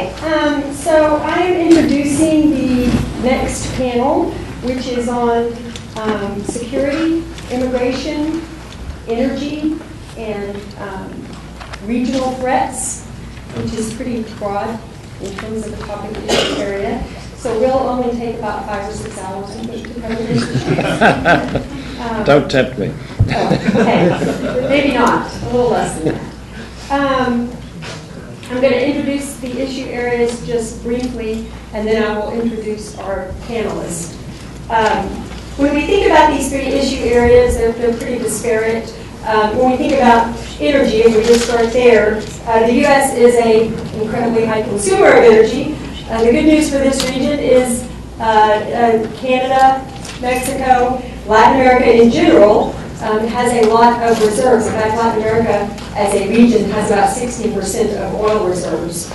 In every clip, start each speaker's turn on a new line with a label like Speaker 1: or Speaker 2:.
Speaker 1: Okay, so I am introducing the next panel, which is on security, immigration, energy, and regional threats, which is pretty broad in terms of the topic area. So we'll only take about 5 or 6 hours, I think, to cover this.
Speaker 2: Don't tempt me.
Speaker 1: Okay, maybe not, a little less than that. I'm going to introduce the issue areas just briefly, and then I will introduce our panelists. When we think about these 3 issue areas, they're pretty disparate. When we think about energy, if we just start there, the U.S. is an incredibly high consumer of energy. The good news for this region is Canada, Mexico, Latin America in general has a lot of reserves. In fact, Latin America as a region has about 16% of oil reserves.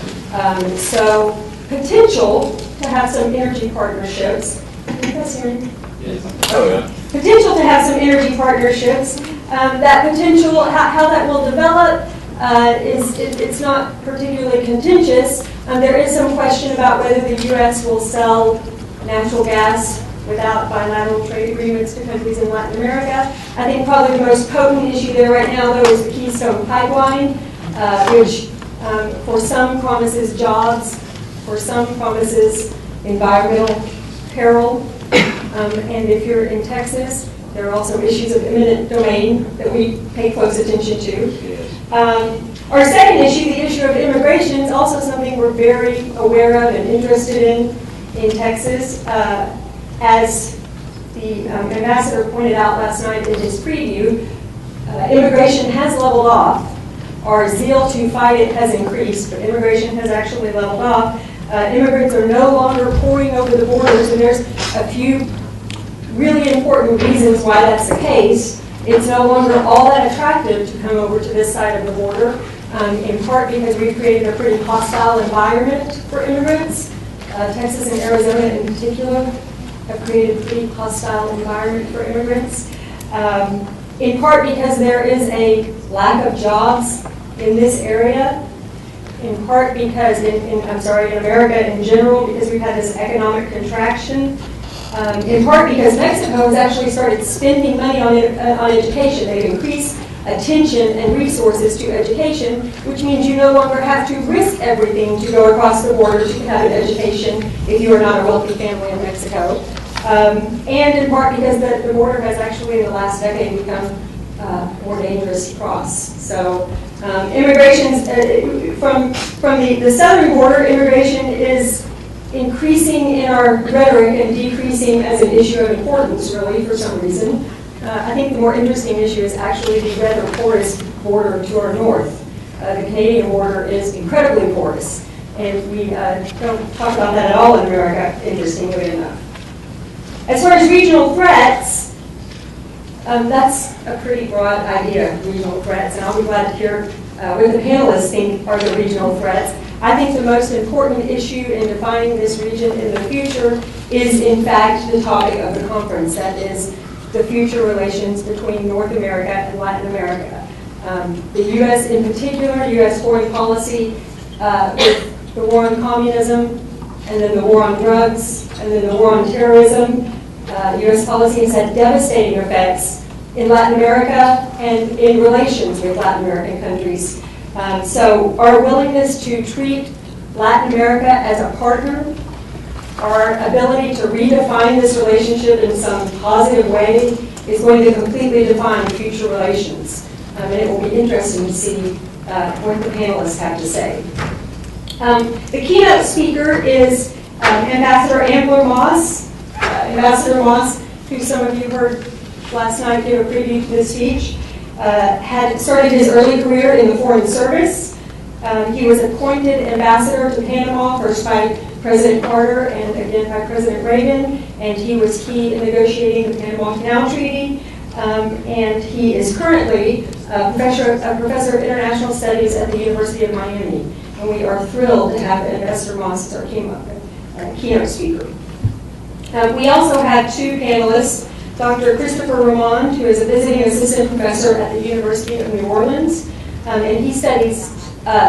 Speaker 1: So potential to have some energy partnerships. Can you guys hear me?
Speaker 2: Yes. Oh, yeah.
Speaker 1: Potential to have some energy partnerships. That potential, how that will develop, it's not particularly contentious. There is some question about whether the U.S. will sell natural gas without bilateral trade agreements to countries in Latin America. I think probably the most potent issue there right now, though, is the Keystone Pipeline, which for some promises jobs, for some promises environmental peril. And if you're in Texas, there are also issues of eminent domain that we pay close attention to. Our second issue, the issue of immigration, is also something we're very aware of and interested in Texas. As the ambassador pointed out last night in his preview, immigration has leveled off. Our zeal to fight it has increased, but immigration has actually leveled off. Immigrants are no longer pouring over the borders, and there's a few really important reasons why that's the case. It's no longer all that attractive to come over to this side of the border, in part because we've created a pretty hostile environment for immigrants. Texas and Arizona in particular have created a pretty hostile environment for immigrants. In part because there is a lack of jobs in this area. In part because, in America in general, because we've had this economic contraction. In part because Mexico has actually started spending money on education. They've increased attention and resources to education, which means you no longer have to risk everything to go across the border to have an education if you are not a wealthy family in Mexico. And in part because the border has actually in the last decade become more dangerous to cross. So immigration, from the southern border, immigration is increasing in our rhetoric and decreasing as an issue of importance, really, for some reason. I think the more interesting issue is actually the rather porous border to our north. The Canadian border is incredibly porous, and we don't talk about that at all in America, interestingly enough. As far as regional threats, that's a pretty broad idea, regional threats, and I'll be glad to hear what the panelists think are the regional threats. I think the most important issue in defining this region in the future is, in fact, the topic of the conference. That is the future relations between North America and Latin America. The U.S. in particular, U.S. foreign policy with the war on communism, and then the war on drugs, and then the war on terrorism. U.S. policy has had devastating effects in Latin America and in relations with Latin American countries. So our willingness to treat Latin America as a partner, our ability to redefine this relationship in some positive way is going to completely define future relations. And it will be interesting to see what the panelists have to say. The keynote speaker is Ambassador Ambler-Moss. Ambassador Moss, who some of you heard last night give a preview to this speech, had started his early career in the Foreign Service. He was appointed ambassador to Panama, first by President Carter and again by President Reagan, and he was key in negotiating the Panama Canal Treaty. And he is currently a professor of international studies at the University of Miami. And we are thrilled to have Ambassador Moss as our keynote speaker. We also have 2 panelists, Dr. Christopher Ramond, who is a visiting assistant professor at the University of New Orleans, and he studies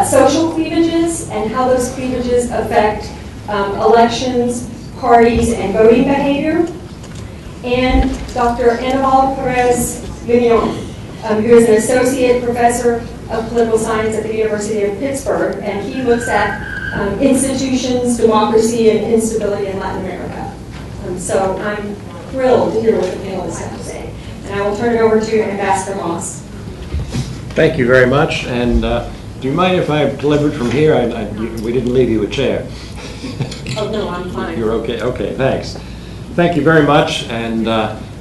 Speaker 1: social cleavages and how those cleavages affect elections, parties, and voting behavior. And Dr. Anibal Perez-Mignon, who is an associate professor of political science at the University of Pittsburgh, and he looks at institutions, democracy, and instability in Latin America. So I'm thrilled to hear what the panelists have to say. And I will turn it over to Ambassador Moss.
Speaker 2: Thank you very much. And do you mind if I delivered from here? We didn't leave you a chair.
Speaker 1: Oh, no, I'm fine.
Speaker 2: You're okay? Okay, thanks. Thank you very much. And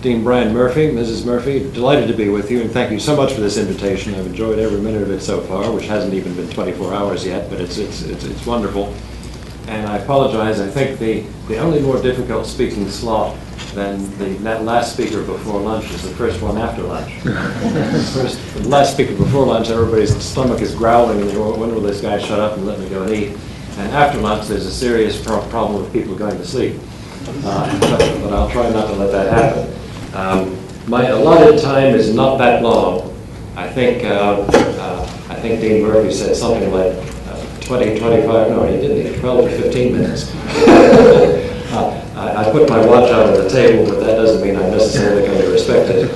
Speaker 2: Dean Brian Murphy, Mrs. Murphy, delighted to be with you. And thank you so much for this invitation. I've enjoyed every minute of it so far, which hasn't even been 24 hours yet, but it's wonderful. And I apologize. I think the only more difficult speaking slot than that last speaker before lunch is the first one after lunch. The last speaker before lunch, everybody's stomach is growling, and when will this guy shut up and let me go and eat? And after lunch, there's a serious problem with people going to sleep. But I'll try not to let that happen. My allotted time is not that long. I think Dean Murphy said something like 20, 25, no, he didn't, 12 to 15 minutes. I put my watch out on the table, but that doesn't mean I'm necessarily going to respect it.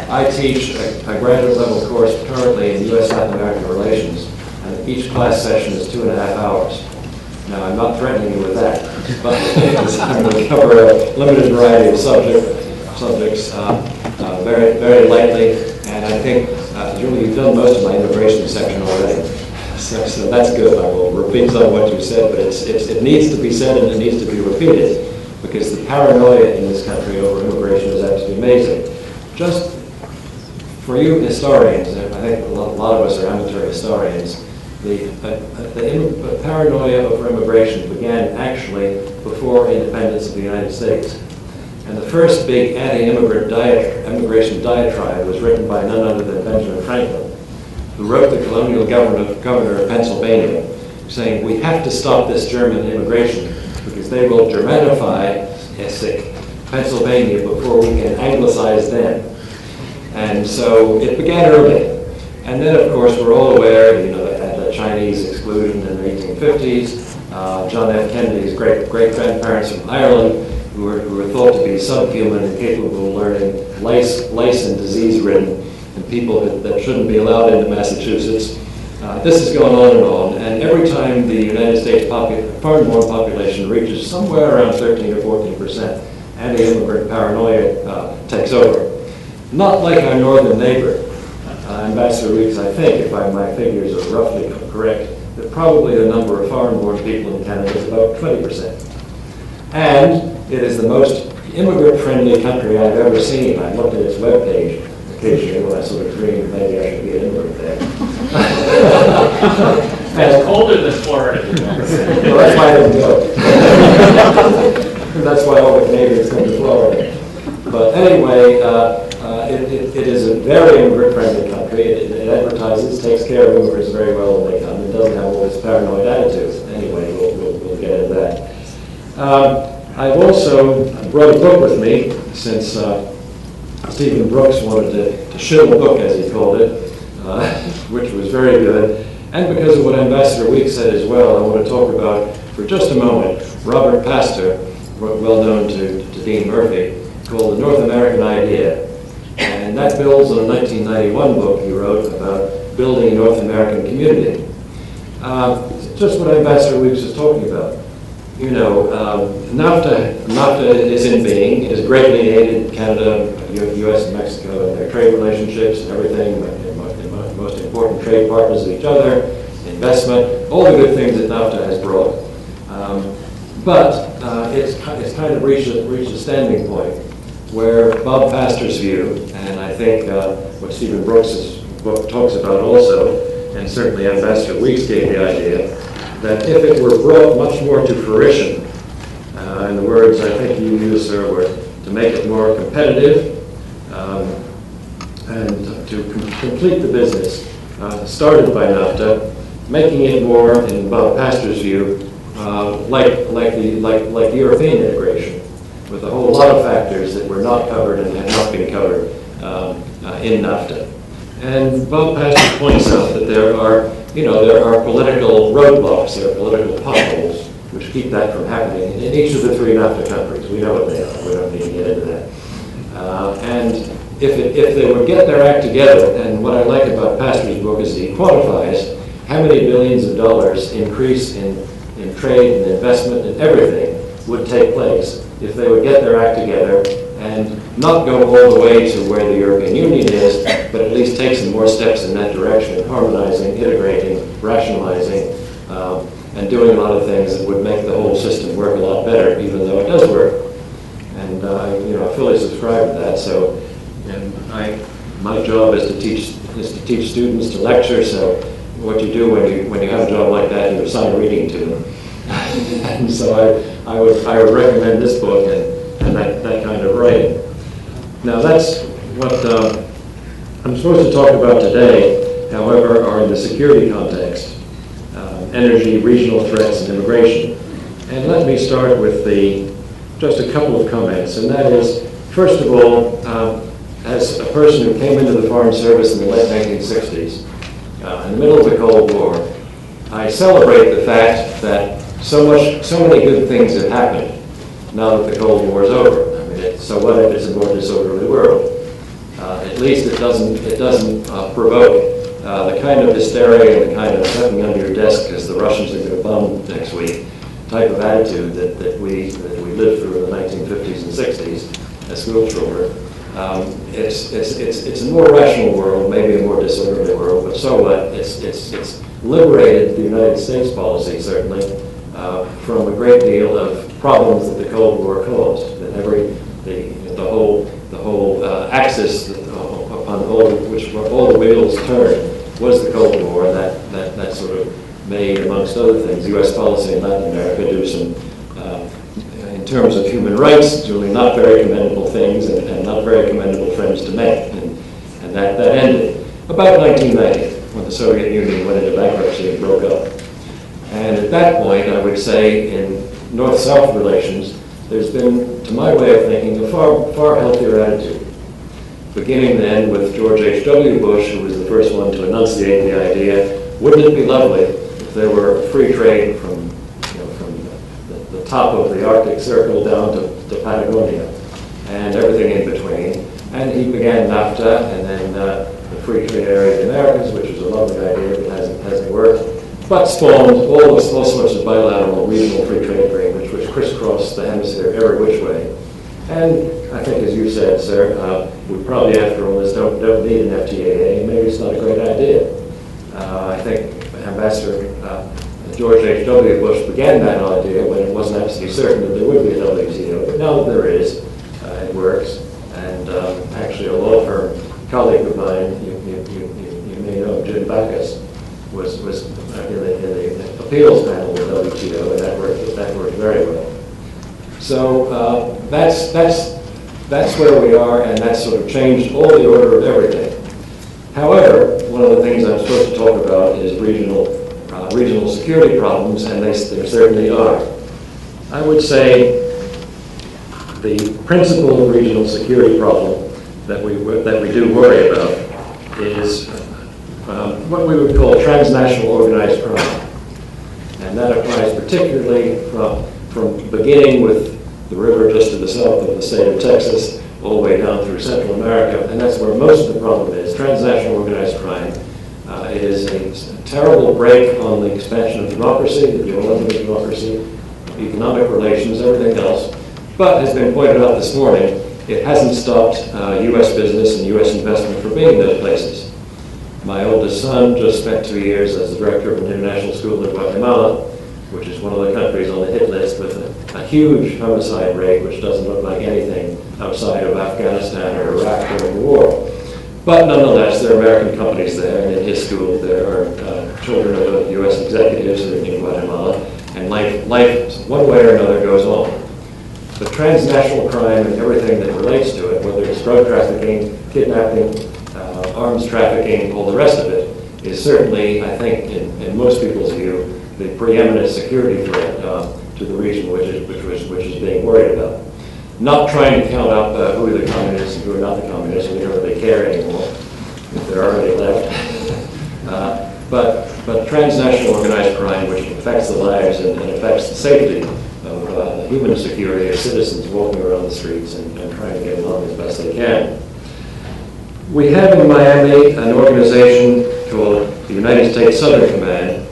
Speaker 2: I teach a graduate level course currently in U.S. Latin American relations, and each class session is 2.5 hours. Now, I'm not threatening you with that, but I'm going to cover a limited variety of subjects very, very lightly, and I think, Julie, you've done most of my immigration section already. So that's good. I will repeat some of what you said, but it needs to be said and it needs to be repeated, because the paranoia in this country over immigration is absolutely amazing. Just for you historians, and I think a lot of us are amateur historians, the paranoia over immigration began actually before independence of the United States. And the first big anti-immigration diatribe was written by none other than Benjamin Franklin, who wrote the colonial governor of Pennsylvania, saying, we have to stop this German immigration because they will Germanify Pennsylvania before we can anglicize them. And so it began early. And then, of course, we're all aware, that the Chinese exclusion in the 1850s, John F. Kennedy's great-grandparents from Ireland, who were thought to be subhuman and capable of learning lice and disease-ridden, and people that shouldn't be allowed into Massachusetts. This has gone on, and every time the United States foreign-born population reaches somewhere around 13 or 14%, anti-immigrant paranoia takes over. Not like our northern neighbor, Ambassador Weeks, I think, if my figures are roughly correct, that probably the number of foreign-born people in Canada is about 20%. And it is the most immigrant-friendly country I've ever seen. I looked at its webpage occasionally when I sort of dreamed maybe I should be an immigrant there.
Speaker 3: It's colder than Florida.
Speaker 2: Well, that's why I didn't go. That's why all the Canadians come to Florida. But anyway, it is a very immigrant-friendly country. It advertises, takes care of immigrants very well when they come. It doesn't have all this paranoid attitude. Anyway, we'll get into that. I've also brought a book with me, since Stephen Brooks wanted to shill the book, as he called it, which was very good. And because of what Ambassador Weeks said as well, I want to talk about, for just a moment, Robert Pastor, well known to Dean Murphy, called The North American Idea. And that builds on a 1991 book he wrote about building a North American community. Just what Ambassador Weeks was talking about. NAFTA is in being. It has greatly aided Canada, U.S. and Mexico in their trade relationships and everything, the most important trade partners of each other, investment, all the good things that NAFTA has brought. But it's kind of reached a standing point where Bob Pastor's view, and I think what Stephen Brooks' book talks about also, and certainly Ambassador Weeks gave the idea, that if it were brought much more to fruition, in the words I think you used, sir, were to make it more competitive and to complete the business started by NAFTA, making it more, in Bob Pastor's view, like European integration, with a whole lot of factors that were not covered and had not been covered in NAFTA. And Bob Pastor points out that there are political roadblocks, there are political potholes, which keep that from happening in each of the three NAFTA countries. We know what they are. We don't need to get into that. And if they would get their act together, and what I like about Pastor's book is he quantifies how many billions of dollars increase in trade and investment and everything would take place if they would get their act together and not go all the way to where the European Union is, but at least take some more steps in that direction, harmonizing, integrating, rationalizing, and doing a lot of things that would make the whole system work a lot better, even though it does work. And I fully subscribe to that. So, my job is to teach students, to lecture. So, what you do when you have a job like that, you assign reading to them. And so I would recommend this book and that kind of writing. Now that's what I'm supposed to talk about today, however, are in the security context, energy, regional threats, and immigration. And let me start with just a couple of comments, and that is, first of all, as a person who came into the Foreign Service in the late 1960s, in the middle of the Cold War, I celebrate the fact that so many good things have happened now that the Cold War is over. I mean, so what if it's a more disorderly world? At least it doesn't provoke the kind of hysteria and the kind of tucking under your desk because the Russians are going to bomb next week type of attitude that we lived through in the 1950s and 60s as school children. It's a more rational world, maybe a more disorderly world, but so what? It's liberated the United States policy, certainly, from a great deal of problems that the Cold War caused. That the whole axis upon which all the wheels turned was the Cold War, and that sort of made, amongst other things, U.S. policy in Latin America do some, in terms of human rights, really not very commendable things and not very commendable friends to make. And that ended about 1990, when the Soviet Union went into bankruptcy and broke up. And at that point, I would say, in North-South relations, there's been, to my way of thinking, a far healthier attitude. Beginning then with George H.W. Bush, who was the first one to enunciate the idea, wouldn't it be lovely if there were free trade from the top of the Arctic Circle down to Patagonia and everything in between. And he began NAFTA and then the Free Trade Area of the Americas, which was a lovely idea but hasn't worked, but spawned all sorts of bilateral regional free trade agreements which crisscross the hemisphere every which way. And I think, as you said, sir, we probably, after all this, don't need an FTAA. Maybe it's not a great idea. I think Ambassador George H.W. Bush began that idea when it wasn't absolutely certain that there would be a WTO. But now that there is, it works. And actually, a law firm colleague of mine, you may know, Jim Backus, was in the appeals panel with WTO, and that worked very well. So that's where we are, and that's sort of changed all the order of everything. However, one of the things I'm supposed to talk about is regional security problems, and there certainly are. I would say the principal regional security problem that we do worry about is what we would call transnational organized crime, and that applies particularly from beginning with the river just to the south of the state of Texas, all the way down through Central America, and that's where most of the problem is. Transnational organized crime is a terrible brake on the expansion of democracy, the development of democracy, economic relations, everything else. But, as has been pointed out this morning, it hasn't stopped U.S. business and U.S. investment from being in those places. My oldest son just spent 2 years as the director of an international school in Guatemala, which is one of the countries on the hit list with a huge homicide rate, which doesn't look like anything outside of Afghanistan or Iraq during the war. But nonetheless, there are American companies there, and in his school there are children of U.S. executives in Guatemala, and life, one way or another, goes on. The transnational crime and everything that relates to it, whether it's drug trafficking, kidnapping, arms trafficking, all the rest of it, is certainly, I think, in most people's view, the preeminent security threat to the region, which is being worried about. Not trying to count up who are the communists and who are not the communists. We don't really care anymore. if there are any left. But transnational organized crime, which affects the lives and affects the safety of human security of citizens walking around the streets and trying to get along as best they can. We have in Miami an organization called the United States Southern Command.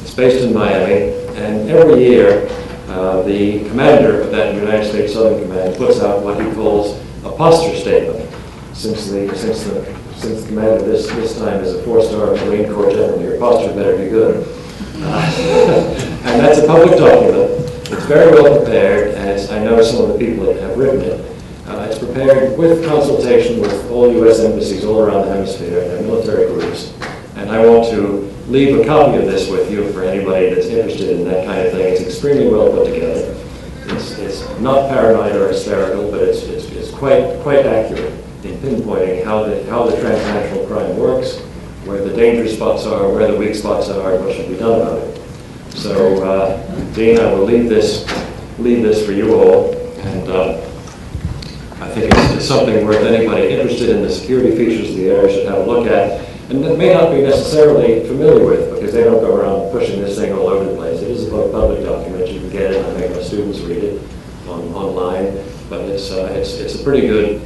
Speaker 2: It's based in Miami, and every year the commander of that United States Southern Command puts out what he calls a posture statement. Since the commander this time is a 4-star Marine Corps general, your posture better be good. And that's a public document. It's very well prepared, and I know some of the people that have written it. It's prepared with consultation with all U.S. embassies all around the hemisphere and their military groups. And I want to leave a copy of this with you for anybody that's interested in that kind of thing. It's extremely well put together. It's not paranoid or hysterical, but it's quite accurate in pinpointing how the transnational crime works, where the danger spots are, where the weak spots are, and what should be done about it. So, Dean, I will leave this for you all, and I think it's something worth anybody interested in the security features of the area should have a look at, and that may not be necessarily familiar with, because they don't go around pushing this thing all over the place. It is a public document. You can get it. I make my students read it online, but it's a pretty good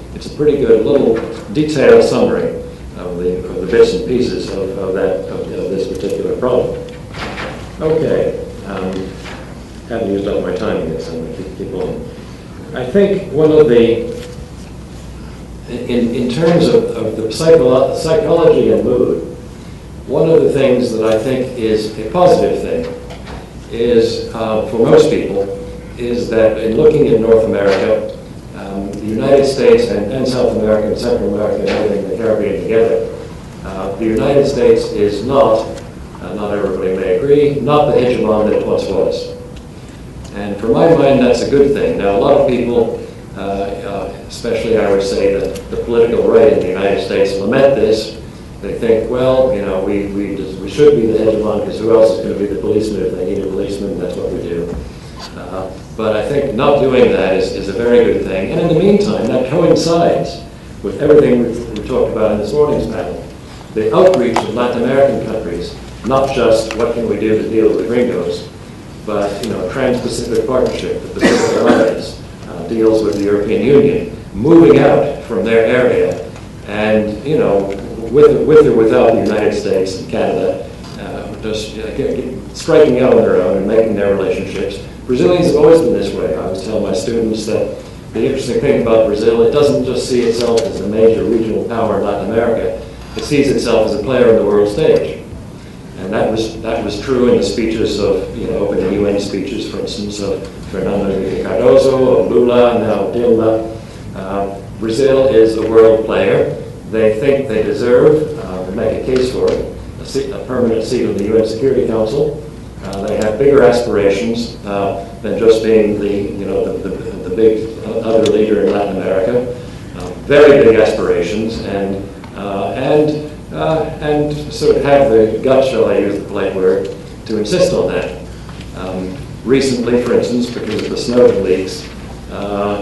Speaker 2: little detailed summary of the bits and pieces of this particular problem. Okay, haven't used up my time yet, so I'm going to keep on. I think one of the in terms of the psychology and mood, one of the things that I think is a positive thing is, for most people, is that in looking at North America, the United States and South America and Central America and everything, the Caribbean together, the United States is not everybody may agree, not the hegemon that it once was. And for my mind, that's a good thing. Now, a lot of people, especially I would say the political right in the United States, lament this. They think, well, you know, we should be the hegemon because who else is going to be the policeman if they need a policeman? That's what we do. But I think not doing that is a very good thing. And in the meantime, that coincides with everything we talked about in this morning's panel. The outreach of Latin American countries, not just what can we do to deal with the gringos, but, you know, Trans-Pacific Partnership, the Pacific Alliance, deals with the European Union, moving out from their area, and, you know, with or without the United States and Canada, just striking out on their own and making their relationships. Brazilians have always been this way. I was telling my students that the interesting thing about Brazil, it doesn't just see itself as a major regional power in Latin America, it sees itself as a player in the world stage. And that was true in the speeches of, you know, opening UN speeches, for instance, of Fernando Henrique Cardoso, of Lula, now Dilma. Brazil is a world player. They think they deserve, to make a case for it, a permanent seat on the UN Security Council. They have bigger aspirations than just being the big other leader in Latin America. Very big aspirations, and sort of have the guts, shall I use the polite word, to insist on that. Recently, for instance, because of the Snowden leaks,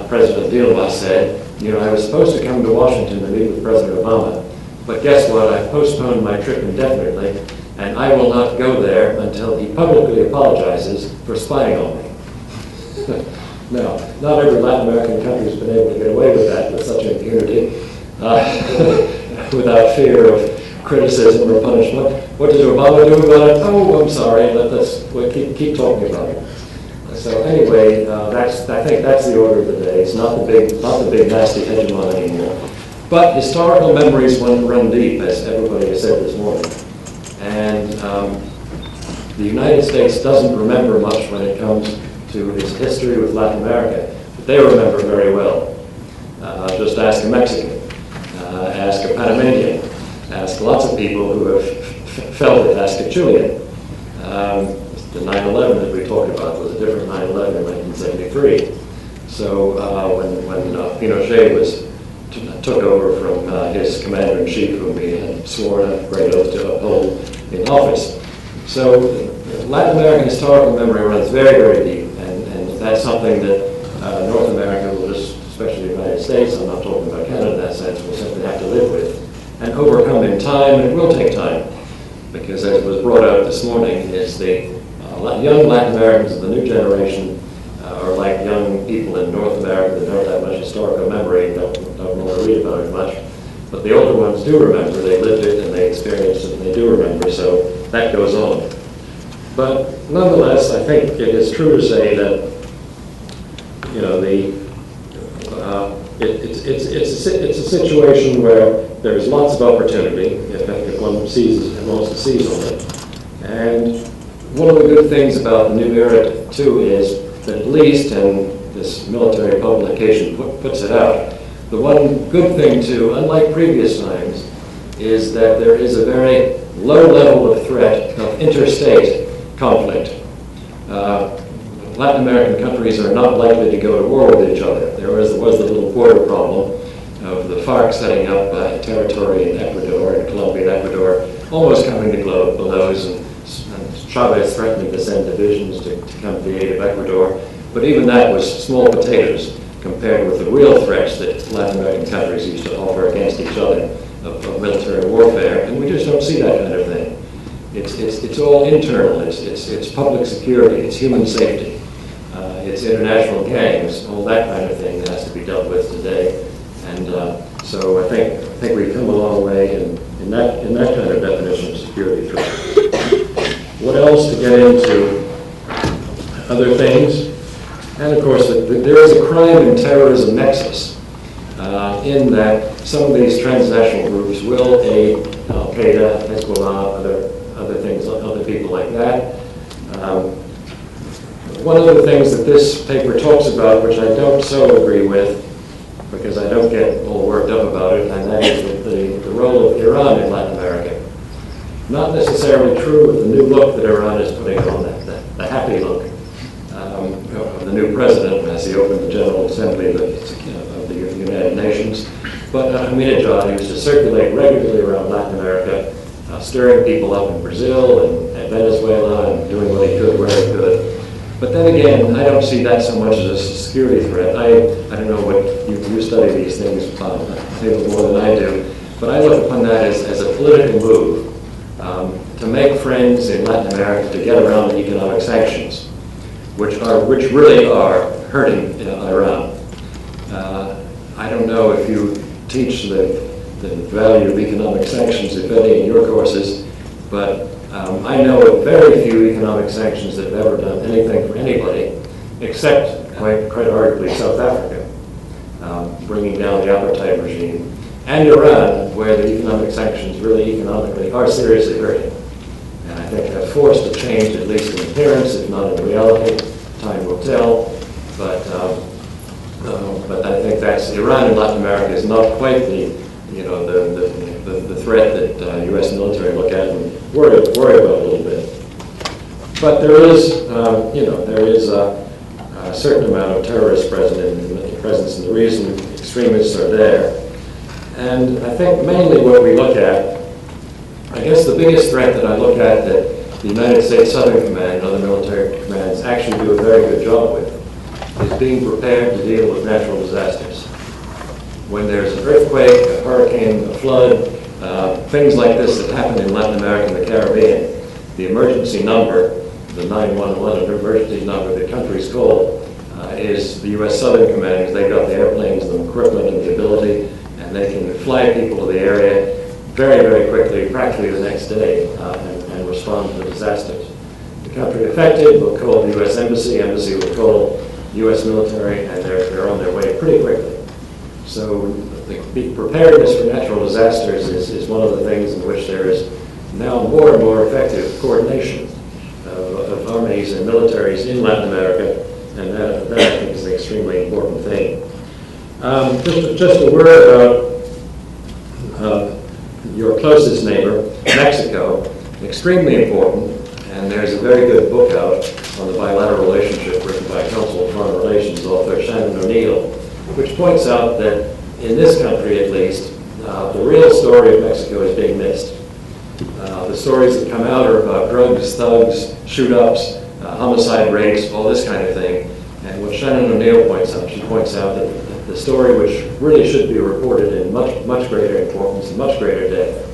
Speaker 2: President Dilma said, you know, I was supposed to come to Washington to meet with President Obama, but guess what? I've postponed my trip indefinitely, and I will not go there until he publicly apologizes for spying on me. Now, not every Latin American country has been able to get away with that with such impunity, without fear of criticism or punishment. What did Obama do about it? Oh, I'm sorry. We'll keep talking about it. So anyway, I think that's the order of the day. It's not the big nasty hegemon anymore. But historical memories run deep, as everybody has said this morning. And the United States doesn't remember much when it comes to its history with Latin America, but they remember very well. Just ask a Mexican, ask a Panamanian, ask lots of people who have felt it, ask a Chilean. The 9/11 that we talked about was a different 9/11 in 1973. So when Pinochet took over from his commander-in-chief, whom he had sworn a great oath to uphold in office. So Latin American historical memory runs very, very deep, and that's something that North America will just, especially the United States, I'm not talking about Canada in that sense, will simply have to live with. and overcome in time. It will take time, because as was brought out this morning, is the young Latin Americans of the new generation are like young people in North America that don't have much historical memory, don't want to read about it much. But the older ones do remember. They lived it and they experienced it and they do remember, so that goes on. But nonetheless, I think it is true to say that, you know, it's a situation where there's lots of opportunity if one wants to seize on it. And one of the good things about the new era, too, is that at least, and this military publication puts it out, the one good thing, too, unlike previous times, is that there is a very low level of threat of interstate conflict. Latin American countries are not likely to go to war with each other. There was the little border problem of the FARC setting up territory in Ecuador, in Colombia and Ecuador, almost coming to blows, and Chavez threatening to send divisions to come to the aid of Ecuador. But even that was small potatoes compared with the real threats that Latin American countries used to offer against each other of military warfare, and we just don't see that kind of thing. It's all internal. It's public security. It's human safety. It's international gangs. All that kind of thing has to be dealt with today. And so I think we've come a long way in that kind of definition of security threat. What else to get into? Other things, and of course there is a crime and terrorism nexus in that some of these transnational groups will aid Al Qaeda, Hezbollah, other things, other people like that. One of the things that this paper talks about, which I don't so agree with, because I don't get all worked up about it, and that is the role of Iran in Latin America. Not necessarily true with the new look that Iran is putting on, the happy look of the new president as he opened the General Assembly of the United Nations. But Ahmadinejad used to circulate regularly around Latin America, stirring people up in Brazil and Venezuela and doing what he could where he could. But then again, I don't see that so much as a security threat. I don't know what you study these things maybe more than I do, but I look upon that as a political move to make friends in Latin America to get around the economic sanctions, which really are hurting Iran. I don't know if you teach the value of economic sanctions, if any, in your courses, but I know of very few economic sanctions that have ever done anything for anybody, except, quite arguably, South Africa, bringing down the apartheid regime, and Iran, where the economic sanctions really economically are seriously hurting. And I think have forced a change, at least in appearance, if not in reality. Time will tell. But I think that's Iran in Latin America is not quite the threat that U.S. military look at and worry about a little bit. But there is a certain amount of terrorist presence in the region. Extremists are there. And I think mainly what we look at, I guess the biggest threat that I look at that the United States Southern Command and other military commands actually do a very good job with is being prepared to deal with natural disasters. When there's an earthquake, a hurricane, a flood, things like this that happen in Latin America and the Caribbean, the emergency number, the 911 emergency number that countries call, is the U.S. Southern Command, because they've got the airplanes, the equipment, and the ability, and they can fly people to the area very, very quickly, practically the next day, and respond to the disasters. The country affected will call the U.S. Embassy will call U.S. military, and they're on their way pretty quickly. So the preparedness for natural disasters is one of the things in which there is now more and more effective coordination of armies and militaries in Latin America, and that I think is an extremely important thing. Just a word about your closest neighbor, Mexico, extremely important, and there's a very good book out on the bilateral relationship written by Council of Foreign Relations author Shannon O'Neill, which points out that in this country at least, the real story of Mexico is being missed. The stories that come out are about drugs, thugs, shoot-ups, homicide rates, all this kind of thing. And what Shannon O'Neill points out, she points out that the story which really should be reported in much greater importance and much greater depth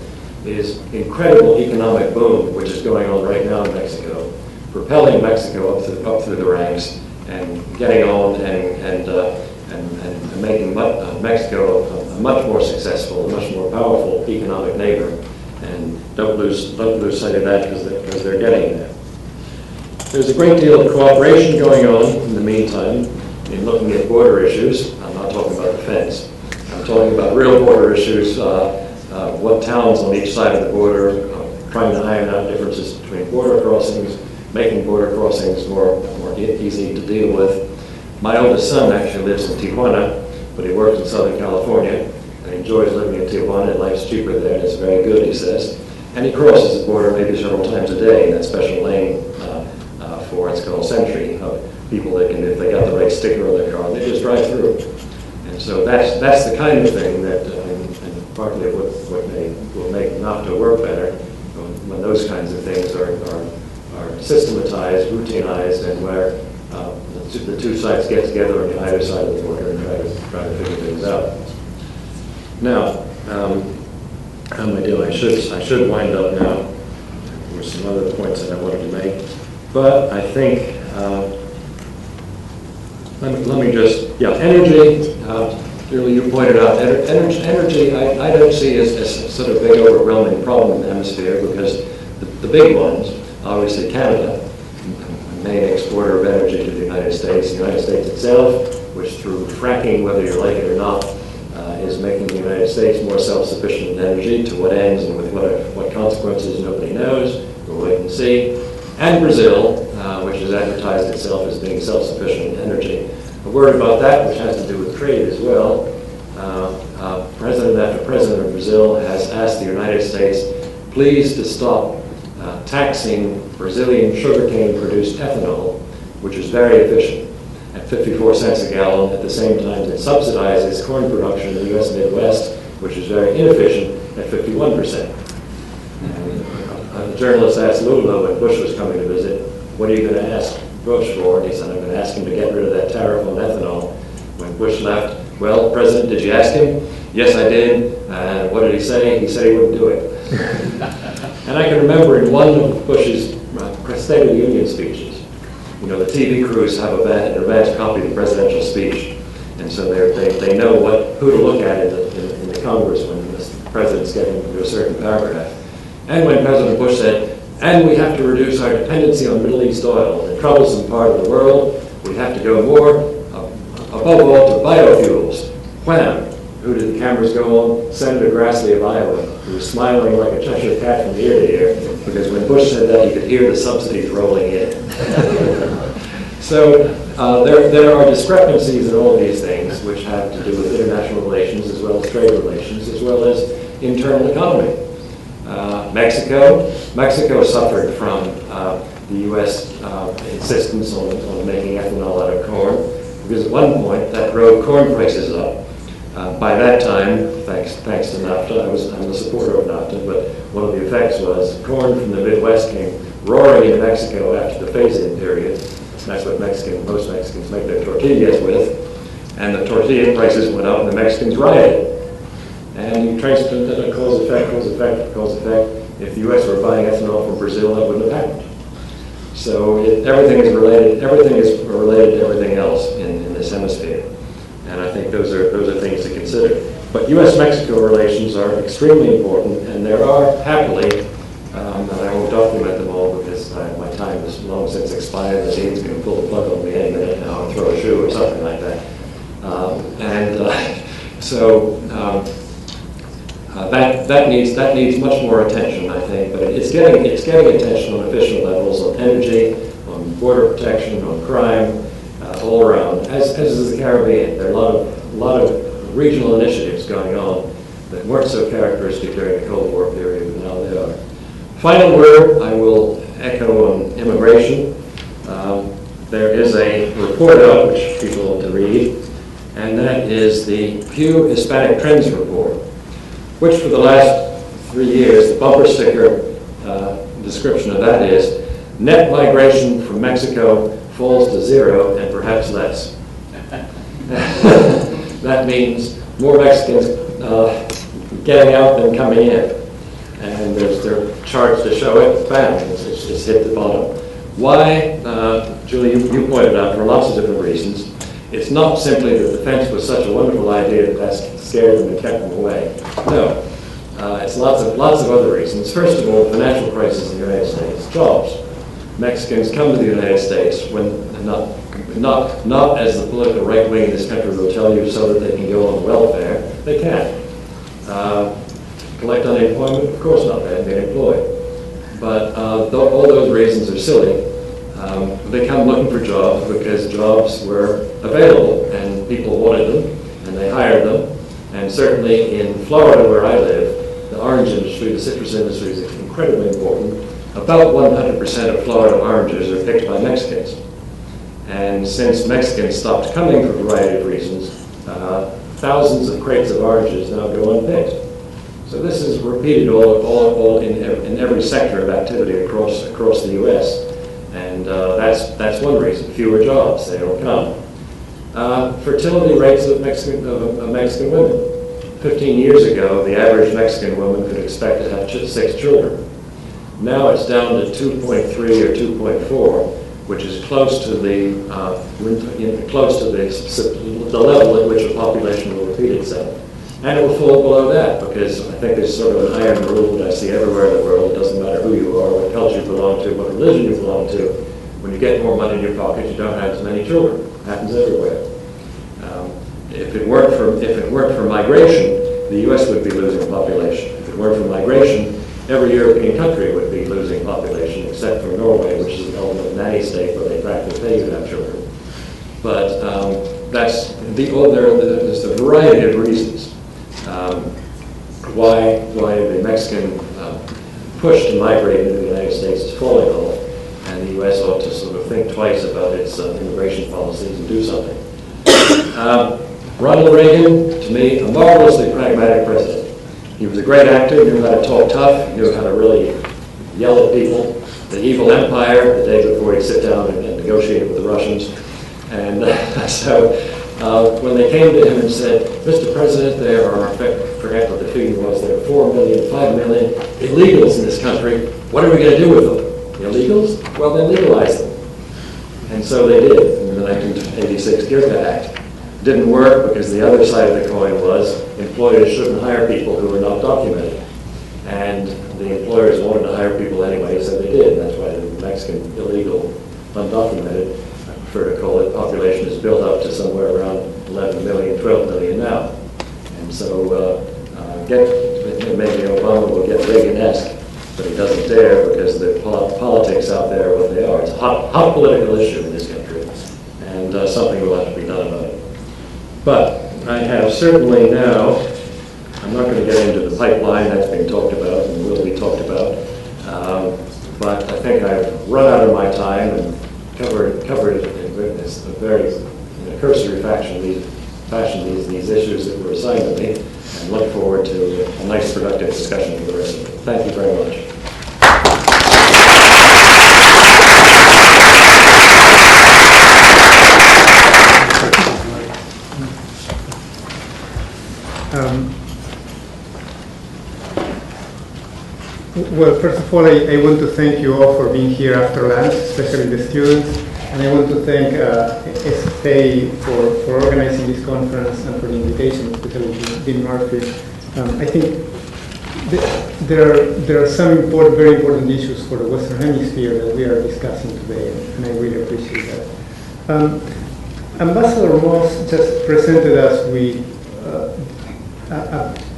Speaker 2: is incredible economic boom which is going on right now in Mexico, propelling Mexico up through the ranks and getting on and making Mexico a much more successful, a much more powerful economic neighbor. And don't lose sight of that because they're getting there. There's a great deal of cooperation going on in the meantime in looking at border issues. I'm not talking about defense. I'm talking about real border issues, what towns on each side of the border, trying to iron out differences between border crossings, making border crossings more easy to deal with. My oldest son actually lives in Tijuana, but he works in Southern California, and he enjoys living in Tijuana, and life's cheaper there, and it's very good, he says. And he crosses the border maybe several times a day in that special lane for it's called Sentry, of people that can, if they got the right sticker on their car, they just drive through. And so that's the kind of thing that, and partly what will make NAFTA work better, when those kinds of things are systematized, routinized, and where the two sides get together on either side of the border and try to figure things out. Now, how am I doing? I should wind up now. There were some other points that I wanted to make, but I think let me just energy. Really, you pointed out energy. I don't see as a sort of big overwhelming problem in the hemisphere because the big ones, obviously Canada, main exporter of energy to the United States. The United States itself, which through fracking, whether you like it or not, is making the United States more self-sufficient in energy. To what ends and with what consequences, nobody knows. We'll wait and see. And Brazil, which has advertised itself as being self-sufficient in energy. A word about that, which has to do with trade as well. President after president of Brazil has asked the United States, please to stop taxing Brazilian sugarcane-produced ethanol, which is very efficient, at 54 cents a gallon. At the same time, it subsidizes corn production in the U.S. Midwest, which is very inefficient, at 51%. And a journalist asked Lula when Bush was coming to visit, what are you going to ask Bush for? And he said, I'm going to ask him to get rid of that tariff on ethanol. When Bush left, well, President, did you ask him? Yes, I did. And what did he say? He said he wouldn't do it. And I can remember in one of Bush's State of the Union speeches, you know, the TV crews have an advanced copy of the presidential speech, and so they know who to look at in the Congress when the president's getting to a certain paragraph. And when President Bush said, and we have to reduce our dependency on Middle East oil, the troublesome part of the world, we have to go more, above all, to biofuels. Wham! Who did the cameras go on? Senator Grassley of Iowa, who was smiling like a Cheshire cat from ear to ear, because when Bush said that, you could hear the subsidies rolling in. So there are discrepancies in all these things, which have to do with international relations, as well as trade relations, as well as internal economy. Mexico suffered from the U.S. insistence on making ethanol out of corn, because at one point that drove corn prices up. By that time, thanks to NAFTA, I'm a supporter of NAFTA, but one of the effects was corn from the Midwest came roaring into Mexico after the phase-in period. That's what most Mexicans make their tortillas with. And the tortilla prices went up and the Mexicans rioted. And you trace it, cause effect. If the U.S. were buying ethanol from Brazil, that wouldn't have happened. So everything is related to everything else in this hemisphere. And I think those are things to consider. But U.S.-Mexico relations are extremely important, and there are, happily, and I won't document them all because my time is long since expired, the dean's going to pull the plug on me any minute now and throw a shoe or something like that. That needs much more attention, I think, but it's getting attention on official levels, on energy, on border protection, on crime, all around, as is the Caribbean. There are a lot of regional initiatives going on that weren't so characteristic during the Cold War period, but now they are. Final word, I will echo on immigration. There is a report out which people ought to read, and that is the Pew Hispanic Trends Report, which for the last 3 years, the bumper sticker description of that is, net migration from Mexico falls to 0 and perhaps less. that means more Mexicans getting out than coming in. And there are charts to show it, bam, it's hit the bottom. Why? Julie, you pointed out, for lots of different reasons. It's not simply that defense was such a wonderful idea that scared them and kept them away. No. It's lots of other reasons. First of all, the financial crisis in the United States, jobs. Mexicans come to the United States when not as the political right wing in this country will tell you so that they can go on welfare. They can't. Collect unemployment? Of course not. They haven't been employed. But all those reasons are silly. They come looking for jobs because jobs were available and people wanted them and they hired them. And certainly in Florida, where I live, the orange industry, the citrus industry is incredibly important. About 100% of Florida oranges are picked by Mexicans. And since Mexicans stopped coming for a variety of reasons, thousands of crates of oranges now go unpicked. So this is repeated all in every sector of activity across the U.S. And that's one reason, fewer jobs, they don't come. Fertility rates of Mexican women. 15 years ago, the average Mexican woman could expect to have 6 children. Now it's down to 2.3 or 2.4, which is close to the level at which a population will repeat itself. And it will fall below that because I think there's sort of an iron rule that I see everywhere in the world. It doesn't matter who you are, what culture you belong to, what religion you belong to. When you get more money in your pocket, you don't have as many children. It happens everywhere. If it weren't for migration, the U.S. would be losing population. If it weren't for migration, every European country would be losing population, except for Norway, which is an ultimate nanny state where they practically pay you to have children. But there's a variety of reasons why the Mexican push to migrate into the United States is falling off, and the U.S. ought to sort of think twice about its immigration policies and do something. Ronald Reagan, to me, a marvelously pragmatic president. He was a great actor, knew how to talk tough, knew how to really yell at people. The evil empire, the day before he'd sit down and negotiate with the Russians. And so when they came to him and said, Mr. President, there are, I forget what the figure was, there are 4 million, 5 million illegals in this country. What are we going to do with them? Illegals? Well, then legalize them. And so they did in the 1986 GIRCA Act. Didn't work because the other side of the coin was employers shouldn't hire people who were not documented. And the employers wanted to hire people anyway, so they did. That's why the Mexican illegal, undocumented, I prefer to call it, population is built up to somewhere around 11 million, 12 million now. And so maybe Obama will get Reagan-esque, but he doesn't dare because the politics out there are what they are. It's a hot political issue in this country, and something will have to be done about it. But I have certainly now, I'm not going to get into the pipeline that's been talked about and will be talked about, but I think I've run out of my time and covered in a very cursory fashion these issues that were assigned to me, and look forward to a nice productive discussion for the rest of it. Thank you very much.
Speaker 4: Well, first of all, I want to thank you all for being here after lunch, especially the students. And I want to thank SFA for organizing this conference and for the invitation, especially Dean Murphy. I think there are some very important issues for the Western Hemisphere that we are discussing today, and I really appreciate that. Ambassador Moss just presented us with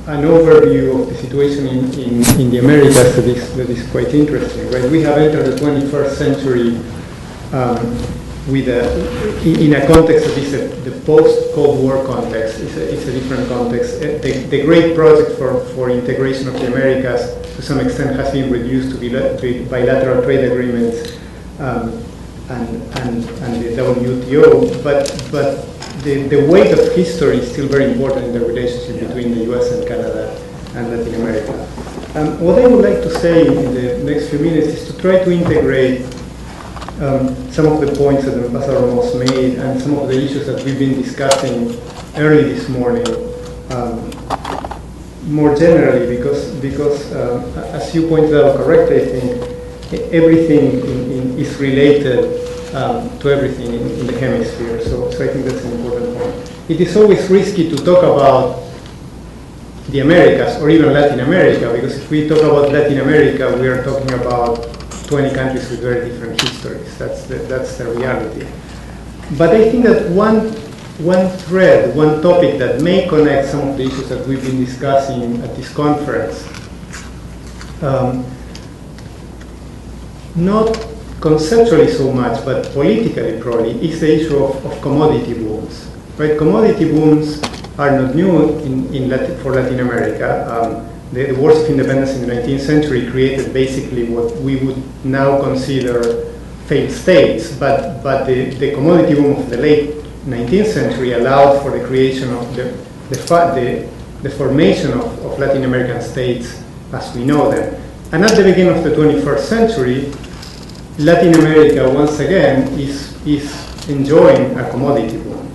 Speaker 4: an overview of the situation in the Americas that is quite interesting, right? We have entered the 21st century in a context that is the post-Cold War context. It's a different context. The great project for integration of the Americas, to some extent, has been reduced to bilateral trade agreements and the WTO, but the weight of history is still very important in the relationship between the US and Canada and Latin America. What I would like to say in the next few minutes is to try to integrate some of the points that Ambassador Moss made and some of the issues that we've been discussing early this morning, more generally, because as you pointed out correctly, I think everything is related to everything in the hemisphere. So I think that's an important point. It is always risky to talk about the Americas or even Latin America, because if we talk about Latin America, we are talking about 20 countries with very different histories. That's the reality. But I think that one thread, one topic that may connect some of the issues that we've been discussing at this conference, not conceptually so much, but politically probably, is the issue of commodity booms. Right? Commodity booms are not new for Latin America. The wars of independence in the 19th century created basically what we would now consider failed states, but the commodity boom of the late 19th century allowed for the creation of the formation of Latin American states as we know them. And at the beginning of the 21st century, Latin America once again is enjoying a commodity boom.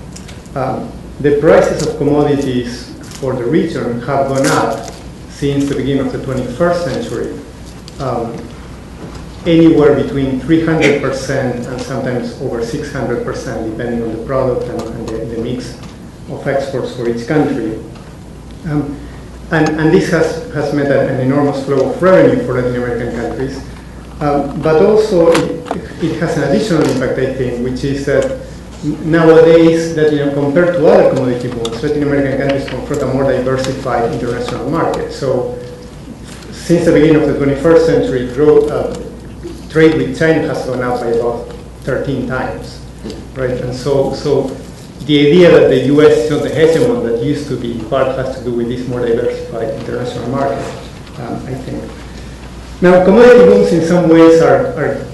Speaker 4: The prices of commodities for the region have gone up since the beginning of the 21st century, anywhere between 300% and sometimes over 600%, depending on the product and the mix of exports for each country. And this has meant an enormous flow of revenue for Latin American countries. But also it has an additional impact, I think, which is that nowadays, that compared to other commodity booms, Latin American countries confront a more diversified international market. So since the beginning of the 21st century, trade with China has gone up by about 13 times, right? And so the idea that the US is not the hegemon that used to be, part has to do with this more diversified international market, I think. Now, commodity booms in some ways are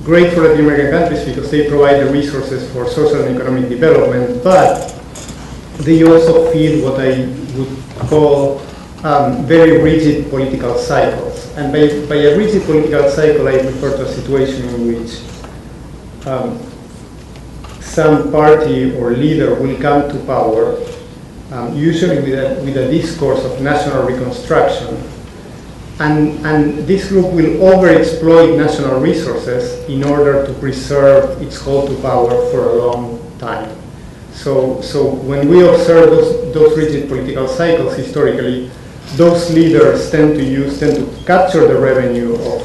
Speaker 4: great for Latin American countries because they provide the resources for social and economic development, but they also feed what I would call very rigid political cycles. And by a rigid political cycle, I refer to a situation in which some party or leader will come to power, usually with a discourse of national reconstruction, and this group will overexploit national resources in order to preserve its hold to power for a long time. So when we observe those rigid political cycles historically, those leaders tend to capture the revenue of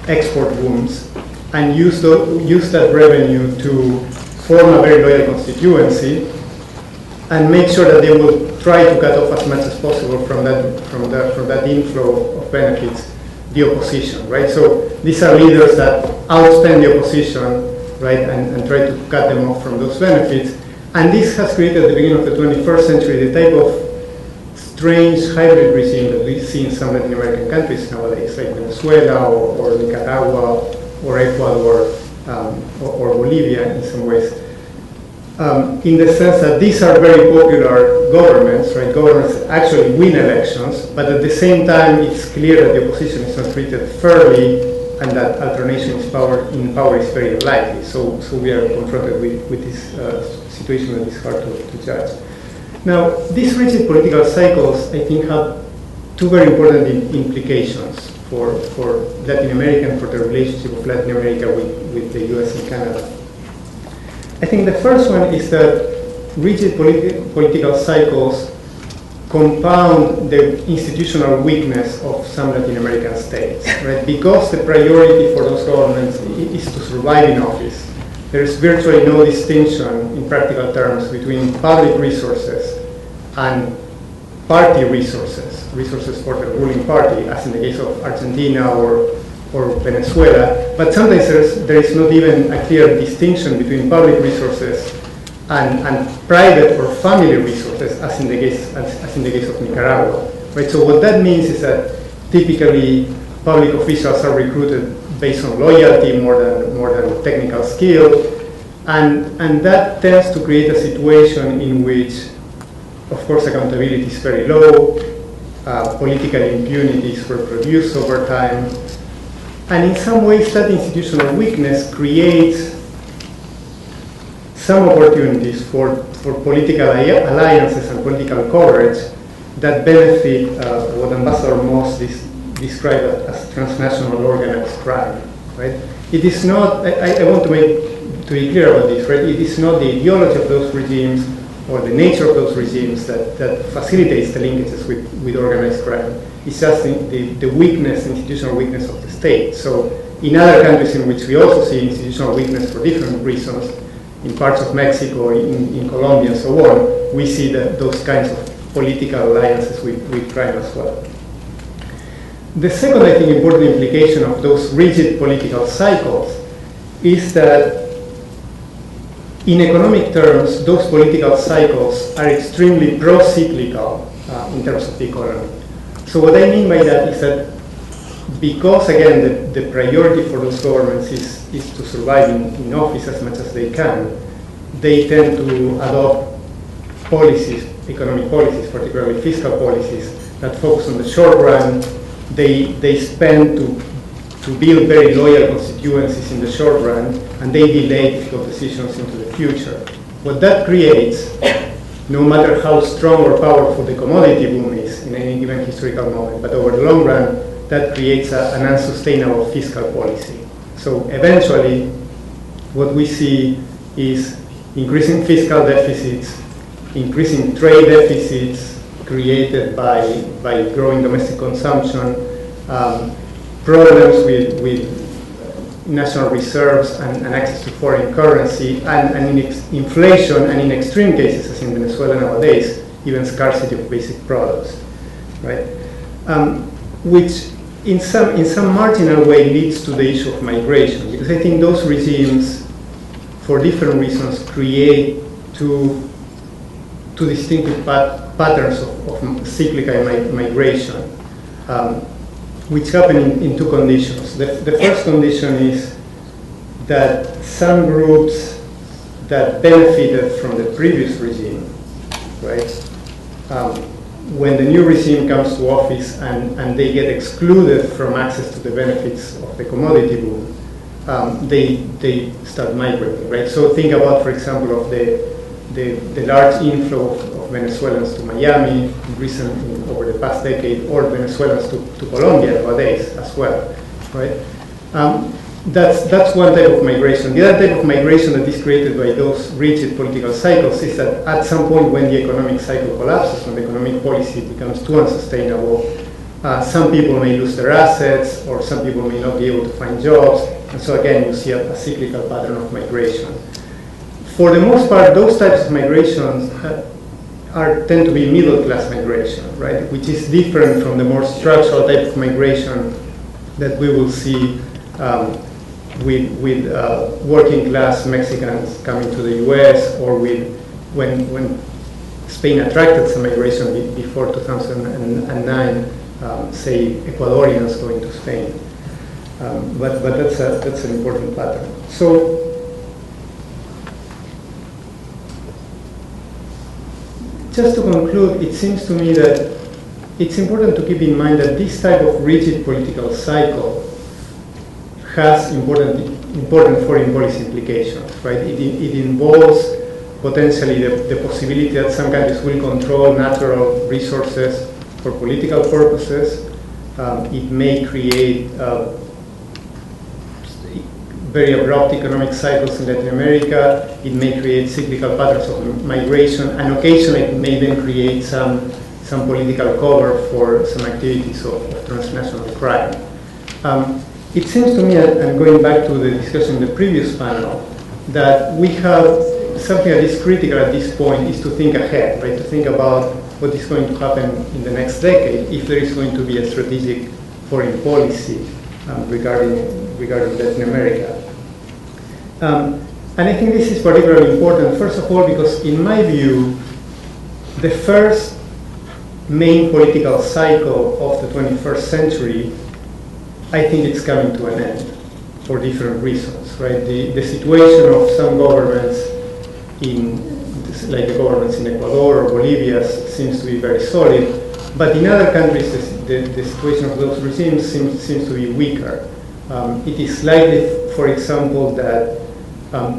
Speaker 4: export booms and use that revenue to form a very loyal constituency and make sure that they will try to cut off as much as possible from that inflow of benefits the opposition, right? So these are leaders that outspend the opposition, right, and try to cut them off from those benefits. And this has created at the beginning of the 21st century the type of strange hybrid regime that we see in some Latin American countries nowadays, like Venezuela or Nicaragua or Ecuador or Bolivia in some ways. In the sense that these are very popular governments, right? Governments actually win elections, but at the same time, it's clear that the opposition is not treated fairly, and that alternation in power is very unlikely. So we are confronted with this situation that is hard to judge. Now, these rigid political cycles, I think, have two very important implications for Latin America and for the relationship of Latin America with the US and Canada. I think the first one is that rigid political cycles compound the institutional weakness of some Latin American states, right? Because the priority for those governments is to survive in office. There is virtually no distinction in practical terms between public resources and party resources for the ruling party, as in the case of Argentina or Venezuela, but sometimes there is not even a clear distinction between public resources and private or family resources, as in the case of Nicaragua. Right. So what that means is that typically public officials are recruited based on loyalty more than technical skill, and that tends to create a situation in which, of course, accountability is very low, political impunity is reproduced over time. And in some ways, that institutional weakness creates some opportunities for for political alliances and political coverage that benefit what Ambassador Moss described as transnational organized crime, right? It is not, I want to be clear about this, right? It is not the ideology of those regimes or the nature of those regimes that facilitates the linkages with organized crime. It's just the weakness, institutional weakness of the state. So in other countries in which we also see institutional weakness for different reasons, in parts of Mexico, in Colombia and so on, we see those kinds of political alliances with crime as well. The second, I think, important implication of those rigid political cycles is that in economic terms, those political cycles are extremely pro-cyclical in terms of the economy. So what I mean by that is that because, again, the priority for those governments is to survive in office as much as they can, they tend to adopt policies, economic policies, particularly fiscal policies, that focus on the short run. They spend to build very loyal constituencies in the short run, and they delay difficult decisions into the future. What that creates, no matter how strong or powerful the commodity boom is in any given historical moment, but over the long run, that creates an unsustainable fiscal policy. So eventually, what we see is increasing fiscal deficits, increasing trade deficits created by growing domestic consumption, problems with national reserves and access to foreign currency, and inflation, and in extreme cases, as in Venezuela nowadays, even scarcity of basic products, right? Which in some marginal way leads to the issue of migration, because I think those regimes, for different reasons, create two distinctive patterns of cyclical migration, which happen in two conditions. The first condition is that some groups that benefited from the previous regime, right, when the new regime comes to office and they get excluded from access to the benefits of the commodity boom, they start migrating, right? So think about, for example, of the large inflow of Venezuelans to Miami over the past decade, or Venezuelans to Colombia nowadays as well, right? That's one type of migration. The other type of migration that is created by those rigid political cycles is that at some point when the economic cycle collapses, when the economic policy becomes too unsustainable, some people may lose their assets, or some people may not be able to find jobs, and so again you see a cyclical pattern of migration. For the most part, those types of migrations tend to be middle-class migration, right? Which is different from the more structural type of migration that we will see with working-class Mexicans coming to the U.S., or when Spain attracted some migration before 2009, say Ecuadorians going to Spain. But that's an important pattern. So. Just to conclude, it seems to me that it's important to keep in mind that this type of rigid political cycle has important foreign policy implications, right? It involves potentially the possibility that some countries will control natural resources for political purposes. It may create very abrupt economic cycles in Latin America. It may create cyclical patterns of migration, and occasionally it may then create some political cover for some activities of transnational crime. It seems to me, and going back to the discussion in the previous panel, that we have something that is critical at this point is to think ahead, right? To think about what is going to happen in the next decade, if there is going to be a strategic foreign policy regarding Latin America. And I think this is particularly important, first of all, because in my view, the first main political cycle of the 21st century, I think it's coming to an end for different reasons, right? The situation of some governments like the governments in Ecuador or Bolivia seems to be very solid, but in other countries, the situation of those regimes seems to be weaker. It is likely, for example, that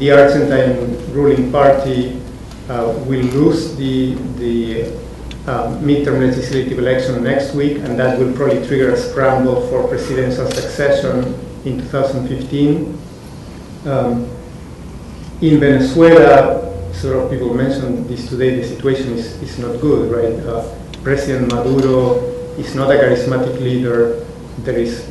Speaker 4: the Argentine ruling party will lose the midterm legislative election next week, and that will probably trigger a scramble for presidential succession in 2015. In Venezuela, several people mentioned this today, the situation is not good, right? President Maduro is not a charismatic leader. There is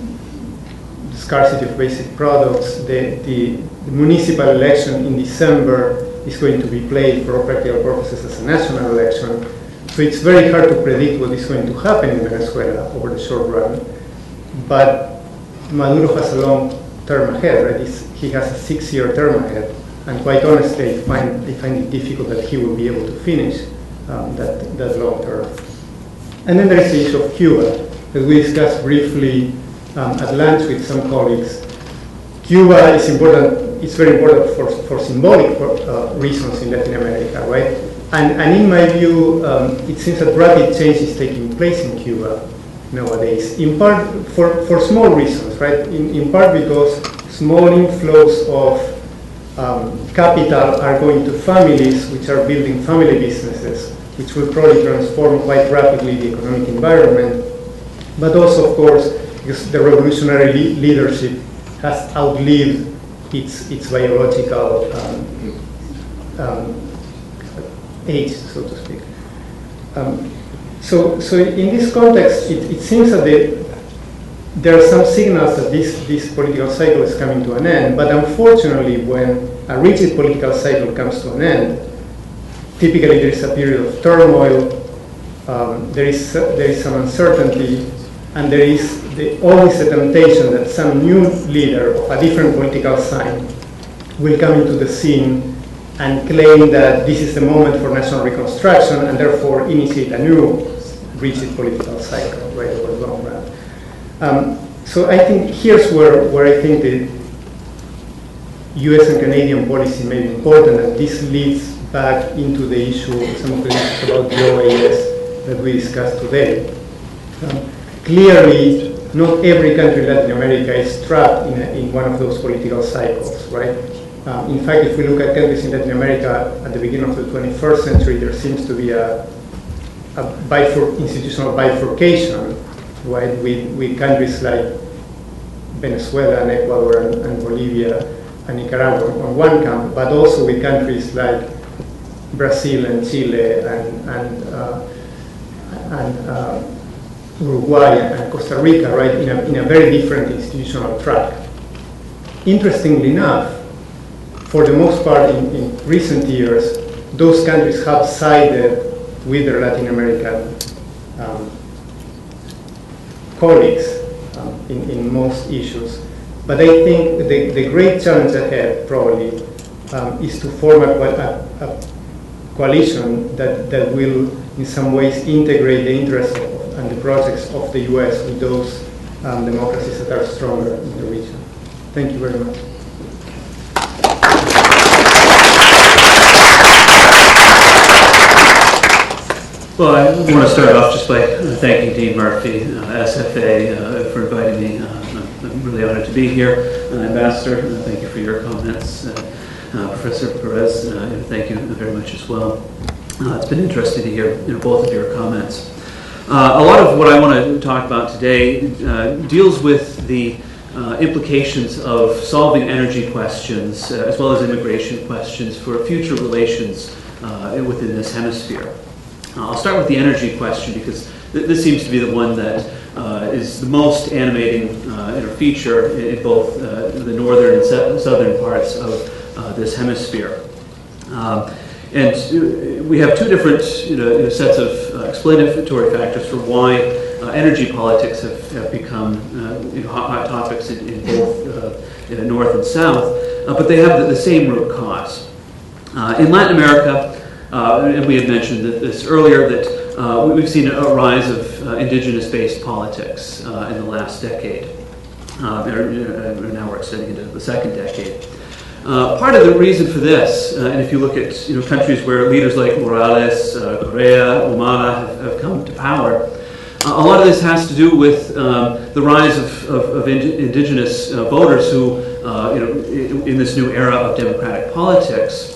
Speaker 4: scarcity of basic products. The municipal election in December is going to be played for all practical purposes as a national election. So it's very hard to predict what is going to happen in Venezuela over the short run. But Maduro has a long term ahead, right? He has a 6-year term ahead. And quite honestly, I find it difficult that he will be able to finish that long term. And then there is the issue of Cuba, that we discussed briefly at lunch with some colleagues. Cuba is important. It's very important for symbolic reasons in Latin America, right? And in my view, it seems that rapid change is taking place in Cuba nowadays, in part for small reasons, right? In part because small inflows of capital are going to families which are building family businesses, which will probably transform quite rapidly the economic environment. But also, of course, because the revolutionary leadership has outlived its biological age, so to speak. So in this context, it seems that there are some signals that this political cycle is coming to an end, but unfortunately, when a rigid political cycle comes to an end, typically there is a period of turmoil, there is some uncertainty, and there is always the temptation that some new leader of a different political sign will come into the scene and claim that this is the moment for national reconstruction and therefore initiate a new rigid political cycle, right, over the long run. So I think here's where I think the US and Canadian policy may be important, and this leads back into the issue, some of the issues about the OAS that we discussed today. Clearly, not every country in Latin America is trapped in one of those political cycles, right? In fact, if we look at countries in Latin America at the beginning of the 21st century, there seems to be a institutional bifurcation, right, with countries like Venezuela and Ecuador and Bolivia and Nicaragua on one camp, but also with countries like Brazil and Chile and Uruguay and Costa Rica, right, in a very different institutional track. Interestingly enough, for the most part in recent years, those countries have sided with their Latin American colleagues in most issues. But I think the great challenge ahead probably is to form a coalition that will in some ways integrate the interests and the projects of the US with those democracies that are stronger in the region. Thank you very much.
Speaker 5: Well, I want to start off just by thanking Dean Murphy, SFA, for inviting me. I'm really honored to be here. Ambassador, thank you for your comments. Professor Perez, thank you very much as well. It's been interesting to hear both of your comments. A lot of what I want to talk about today deals with the implications of solving energy questions as well as immigration questions for future relations within this hemisphere. I'll start with the energy question because this seems to be the one that is the most animating feature in both the northern and southern parts of this hemisphere. And we have two different sets of explanatory factors for why energy politics have become hot topics in both north and south, but they have the same root cause. In Latin America, and we had mentioned this earlier, that we've seen a rise of indigenous-based politics in the last decade. Now we're extending into the second decade. Part of the reason for this, and if you look at countries where leaders like Morales, Correa, Humala have come to power, a lot of this has to do with the rise of indigenous voters who, in this new era of democratic politics,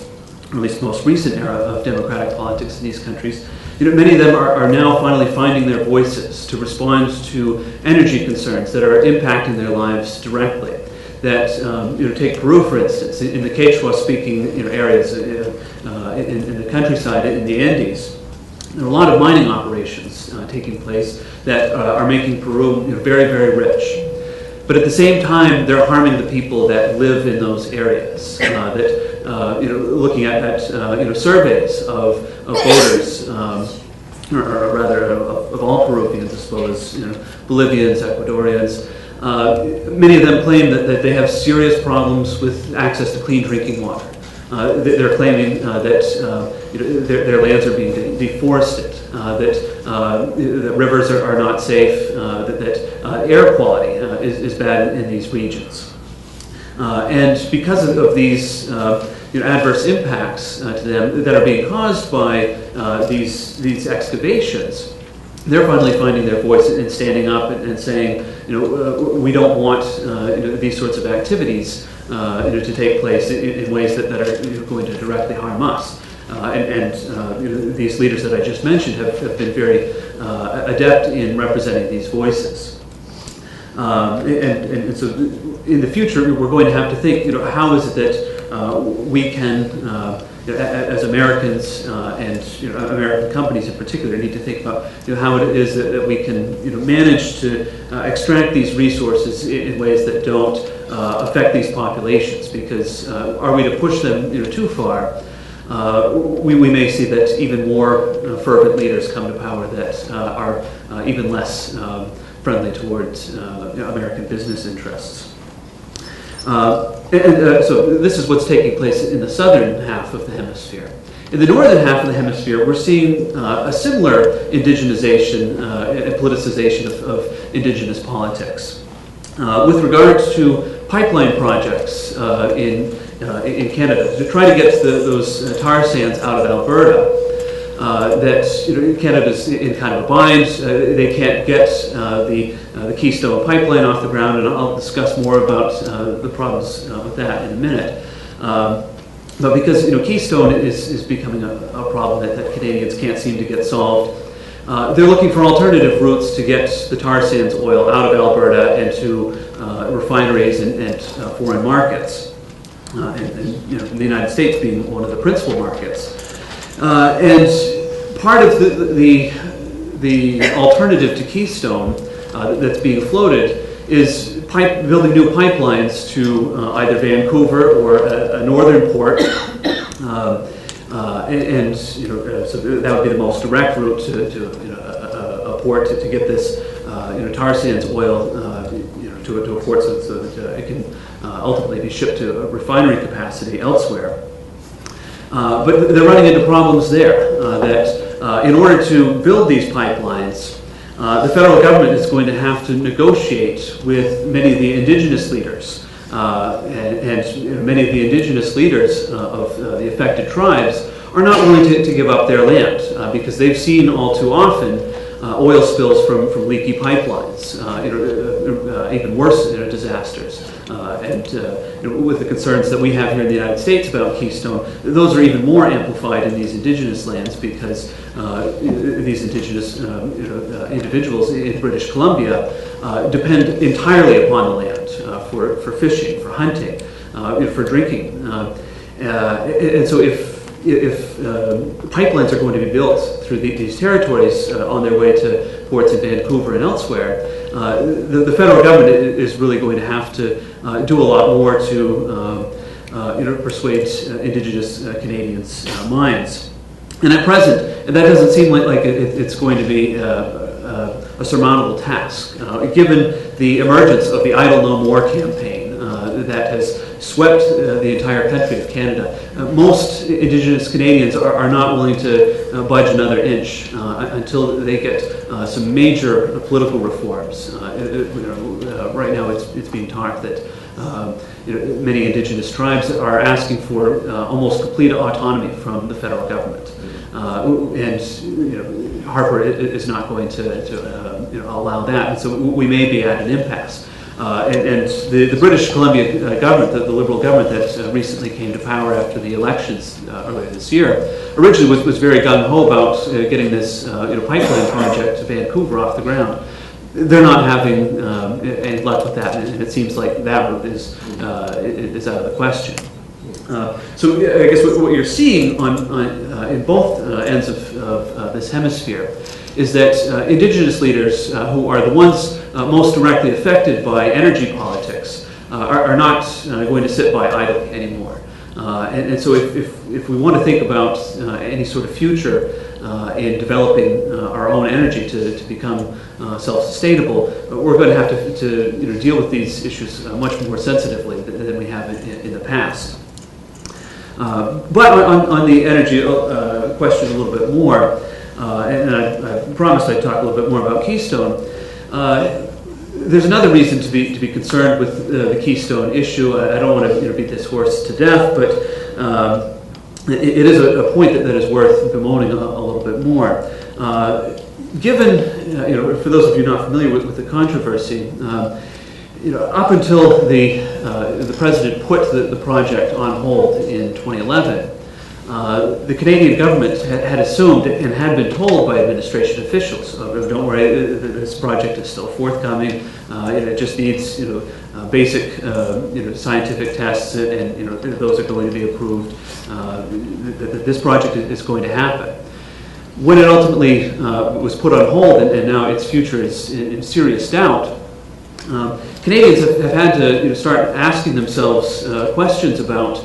Speaker 5: or at least the most recent era of democratic politics in these countries, many of them are now finally finding their voices to respond to energy concerns that are impacting their lives directly. That, take Peru, for instance, in the Quechua-speaking areas in the countryside, in the Andes, there are a lot of mining operations taking place that are making Peru very, very rich. But at the same time, they're harming the people that live in those areas. Looking at surveys of voters, or rather of all Peruvians, as well as Bolivians, Ecuadorians, many of them claim that they have serious problems with access to clean drinking water. They're claiming that their lands are being deforested, that rivers are not safe, that air quality is bad in these regions. And because of these adverse impacts to them that are being caused by these excavations, they're finally finding their voice and standing up and saying, we don't want these sorts of activities to take place in ways that are going to directly harm us. These leaders that I just mentioned have been very adept in representing these voices. And so in the future, we're going to have to think, how is it that we can, as Americans and American companies in particular, need to think about how it is that we can manage to extract these resources in ways that don't affect these populations. Because are we to push them too far, we may see that even more fervent leaders come to power that are even less friendly towards American business interests. So this is what's taking place in the southern half of the hemisphere. In the northern half of the hemisphere, we're seeing a similar indigenization and politicization of indigenous politics. With regards to pipeline projects in Canada, to try to get those tar sands out of Alberta, that Canada's in kind of a bind. They can't get the Keystone pipeline off the ground, and I'll discuss more about the problems with that in a minute. But because Keystone is becoming a problem that Canadians can't seem to get solved, they're looking for alternative routes to get the tar sands oil out of Alberta and to refineries and foreign markets, and the United States being one of the principal markets. And part of the alternative to Keystone that's being floated is building new pipelines to either Vancouver or a northern port, so that would be the most direct route to a port to get this tar sands oil to a port so that it can ultimately be shipped to a refinery capacity elsewhere. But they're running into problems there, that in order to build these pipelines, the federal government is going to have to negotiate with many of the indigenous leaders. And many of the indigenous leaders of the affected tribes are not willing to give up their land because they've seen all too often oil spills from leaky pipelines, even worse disasters. With the concerns that we have here in the United States about Keystone, those are even more amplified in these indigenous lands because these indigenous individuals in British Columbia depend entirely upon the land for fishing, for hunting, for drinking. And so if pipelines are going to be built through these territories on their way to ports in Vancouver and elsewhere, the federal government is really going to have to do a lot more to persuade indigenous Canadians' minds. And at present, that doesn't seem like it's going to be a surmountable task, given the emergence of the Idle No More campaign that has swept the entire country of Canada. Most Indigenous Canadians are not willing to budge another inch until they get some major political reforms. Right now it's being talked that many Indigenous tribes are asking for almost complete autonomy from the federal government. And Harper is not going to allow that, and so we may be at an impasse. And the British Columbia government, the Liberal government that recently came to power after the elections earlier this year, originally was very gung-ho about getting this pipeline project to Vancouver off the ground. They're not having any luck with that, and it seems like that route is out of the question. So I guess what you're seeing in both ends of this hemisphere is that indigenous leaders who are the ones most directly affected by energy politics are not going to sit by idly anymore. And so if we want to think about any sort of future in developing our own energy to become self-sustainable, we're going to have to deal with these issues much more sensitively than we have in the past. But on the energy question a little bit more, and I promised I'd talk a little bit more about Keystone. There's another reason to be concerned with the Keystone issue. I don't want to beat this horse to death, but it is a point that is worth bemoaning a little bit more. Given, for those of you not familiar with the controversy, up until the president put the project on hold in 2011, the Canadian government had assumed and had been told by administration officials, don't worry, this project is still forthcoming, it just needs basic scientific tests, and those are going to be approved, this project is going to happen. When it ultimately was put on hold and now its future is in serious doubt, Canadians have had to start asking themselves questions about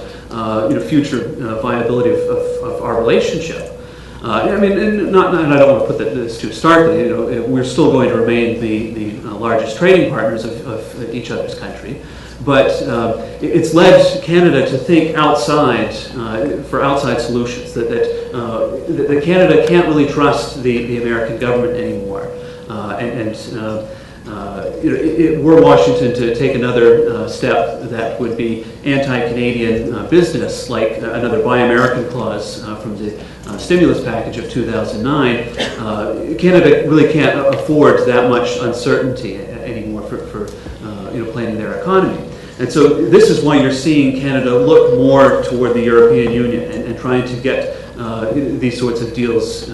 Speaker 5: future viability of our relationship. I mean, and I don't want to put this too starkly. We're still going to remain the largest trading partners of each other's country, but it's led Canada to think outside for outside solutions. That Canada can't really trust the American government anymore, were Washington to take another step that would be anti-Canadian business, like another Buy American clause from the stimulus package of 2009, Canada really can't afford that much uncertainty anymore for planning their economy. And so this is why you're seeing Canada look more toward the European Union and trying to get these sorts of deals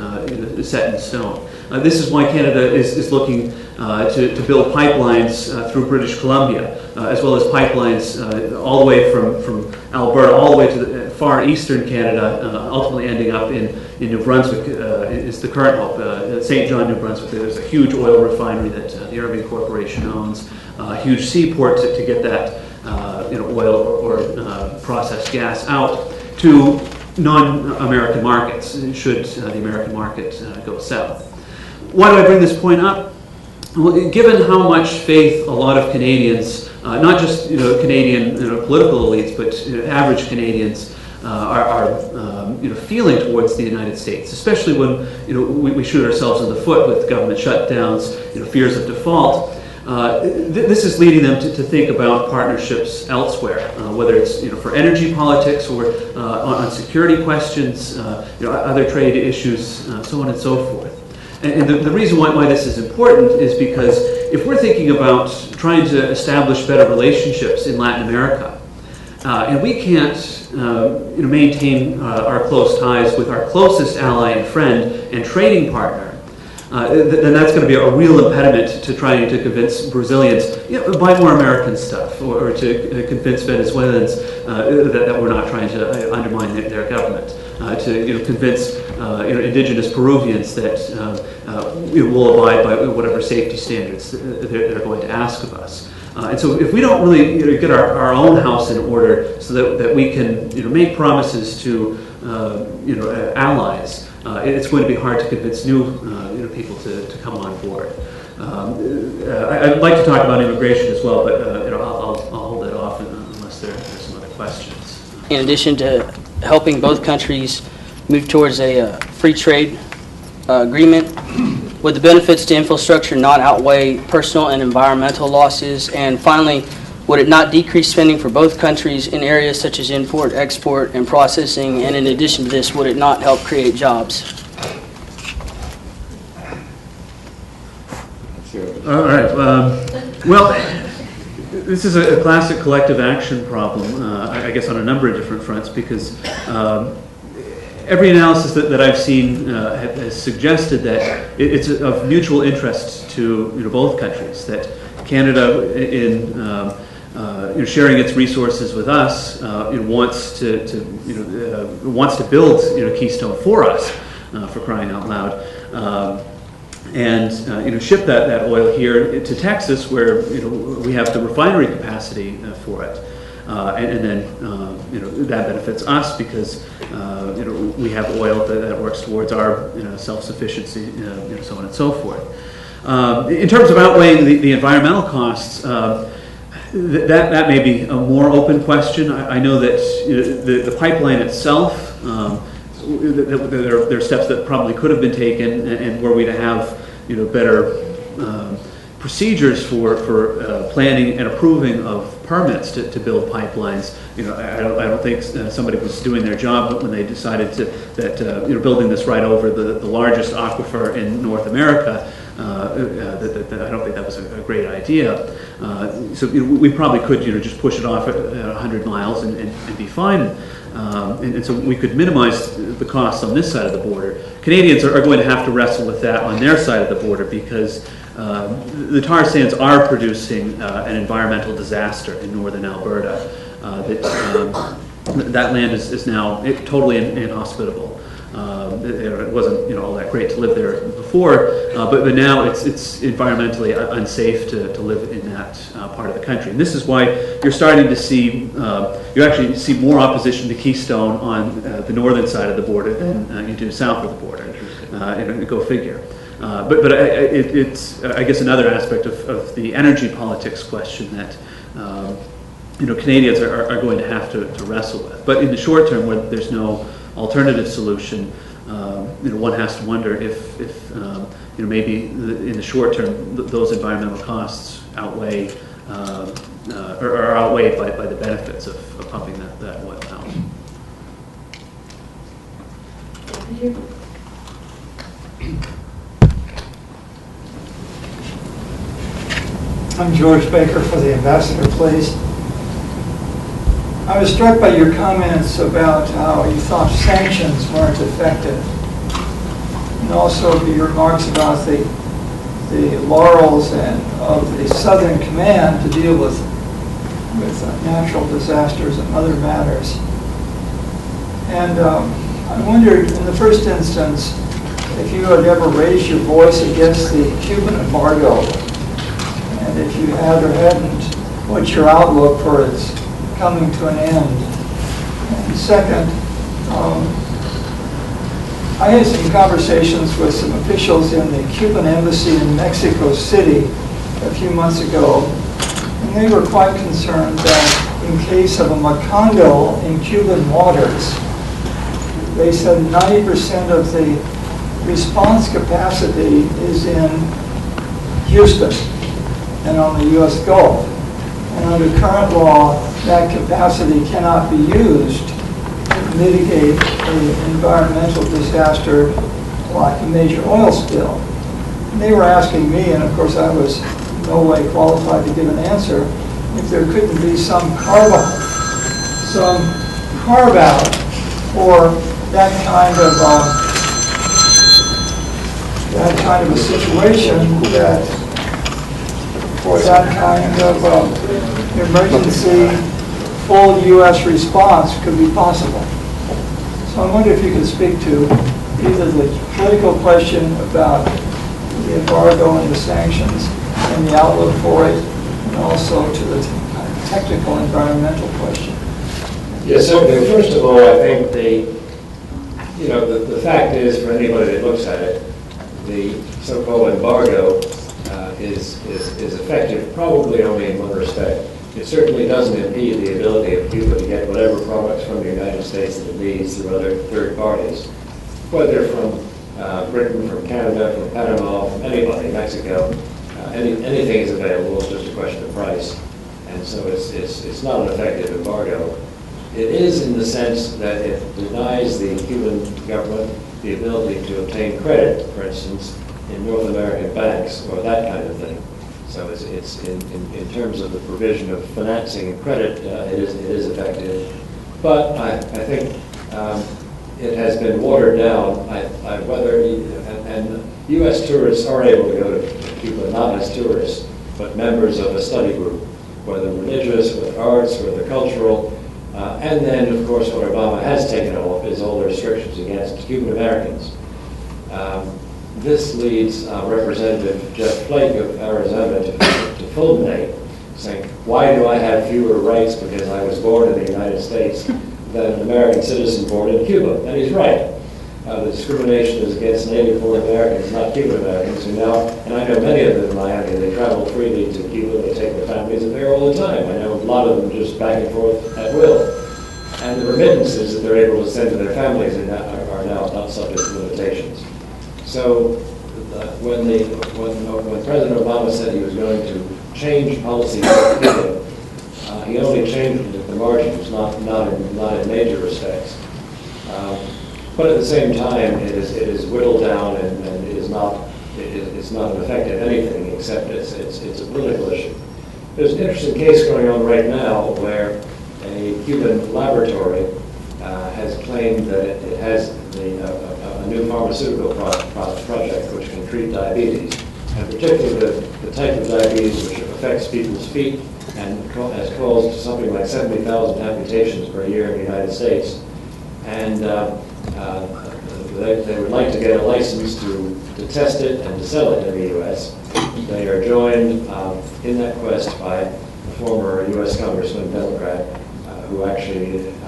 Speaker 5: set in stone. This is why Canada is looking to build pipelines through British Columbia, as well as pipelines all the way from Alberta all the way to the far eastern Canada, ultimately ending up in New Brunswick is the current hope. St. John, New Brunswick, there's a huge oil refinery that the Irving Corporation owns, a huge seaport to get that oil or processed gas out to non-American markets, should the American market go south. Why do I bring this point up? Well, given how much faith a lot of Canadians, not just Canadian political elites, but average Canadians are feeling towards the United States, especially when we shoot ourselves in the foot with government shutdowns, fears of default. This is leading them to think about partnerships elsewhere, whether it's for energy politics or on security questions, other trade issues, so on and so forth. And the reason why this is important is because if we're thinking about trying to establish better relationships in Latin America, and we can't maintain our close ties with our closest ally and friend and trading partner, then that's going to be a real impediment to trying to convince Brazilians, buy more American stuff, or to convince Venezuelans that we're not trying to undermine their government, to convince indigenous Peruvians that will abide by whatever safety standards they're going to ask of us. And so if we don't really get our own house in order so that we can make promises to allies, it's going to be hard to convince new people to come on board. I'd like to talk about immigration as well, but I'll hold that off unless there's some other questions.
Speaker 6: In addition to helping both countries move towards a free trade agreement, would the benefits to infrastructure not outweigh personal and environmental losses? And finally, would it not decrease spending for both countries in areas such as import, export, and processing? And in addition to this, would it not help create jobs?
Speaker 5: All right. Well, This is a classic collective action problem, I guess on a number of different fronts, because every analysis that I've seen has suggested that it's of mutual interest to both countries, that Canada in sharing its resources with us wants to build Keystone for us, for crying out loud. And ship that oil here to Texas, where we have the refinery capacity for it, and then that benefits us because we have oil that works towards our self-sufficiency, so on and so forth. In terms of outweighing the environmental costs, that may be a more open question. I know that the pipeline itself. There are steps that probably could have been taken, and were we to have better procedures for planning and approving of permits to build pipelines. I don't think somebody was doing their job when they decided that building this right over the largest aquifer in North America. That I don't think that was a great idea. So we probably could just push it off at 100 miles and be fine. And so we could minimize the costs on this side of the border. Canadians are going to have to wrestle with that on their side of the border because the tar sands are producing an environmental disaster in northern Alberta. That land is now totally inhospitable. It wasn't all that great to live there before, but now it's environmentally unsafe to live in that part of the country. And this is why you're starting to see you actually see more opposition to Keystone on the northern side of the border than you do south of the border. And go figure. But it's I guess another aspect of the energy politics question that Canadians are going to have to wrestle with. But in the short term, where there's no alternative solution, one has to wonder if maybe in the short term those environmental costs outweigh or are outweighed by the benefits of pumping that oil out.
Speaker 1: Thank you.
Speaker 7: I'm George Baker for the Ambassador, please. I was struck by your comments about how you thought sanctions weren't effective, and also your remarks about the laurels of the Southern Command to deal with natural disasters and other matters. And I wondered, in the first instance, if you had ever raised your voice against the Cuban embargo, and if you had or hadn't, what's your outlook for its coming to an end? And second, I had some conversations with some officials in the Cuban embassy in Mexico City a few months ago, and they were quite concerned that in case of a Macondo in Cuban waters, they said 90% of the response capacity is in Houston and on the U.S. Gulf. And under current law, that capacity cannot be used to mitigate an environmental disaster like a major oil spill. And they were asking me, and of course I was in no way qualified to give an answer, if there couldn't be some carve-out for that kind of a situation, that for that kind of emergency full U.S. response could be possible. So I wonder if you could speak to either the political question about the embargo and the sanctions and the outlook for it, and also to the technical environmental question.
Speaker 2: Yes, certainly. First of all, I think the fact is, for anybody that looks at it, the so-called embargo is effective probably only in one respect. It certainly doesn't impede the ability of Cuba to get whatever products from the United States that it needs through other third parties, whether from Britain, from Canada, from Panama, from anybody, Mexico. Anything is available. It's just a question of price, and so it's not an effective embargo. It is in the sense that it denies the Cuban government the ability to obtain credit, for instance, in North American banks or that kind of thing. So it's in terms of the provision of financing and credit, it is effective. But I think it has been watered down. And U.S. tourists are able to go to Cuba not as tourists, but members of a study group, whether religious, whether arts, whether cultural. And then, of course, what Obama has taken off is all the restrictions against Cuban Americans. This leads Representative Jeff Flake of Arizona to fulminate, saying, why do I have fewer rights because I was born in the United States than an American citizen born in Cuba? And he's right. The discrimination is against native-born Americans, not Cuban Americans, who now, and I know many of them in Miami, they travel freely to Cuba, they take their families there all the time. I know a lot of them just back and forth at will. And the remittances that they're able to send to their families are now not subject to limitations. So when President Obama said he was going to change policy for Cuba, he only changed it at the margins, not in major respects. But at the same time, it is whittled down and it's not an effective anything except it's a political issue. There's an interesting case going on right now where a Cuban laboratory has claimed that it has a new pharmaceutical project which can treat diabetes, and particularly the type of diabetes which affects people's feet and has caused something like 70,000 amputations per year in the United States. And they would like to get a license to test it and to sell it in the U.S. They are joined in that quest by a former U.S. Congressman, Democrat, who actually, I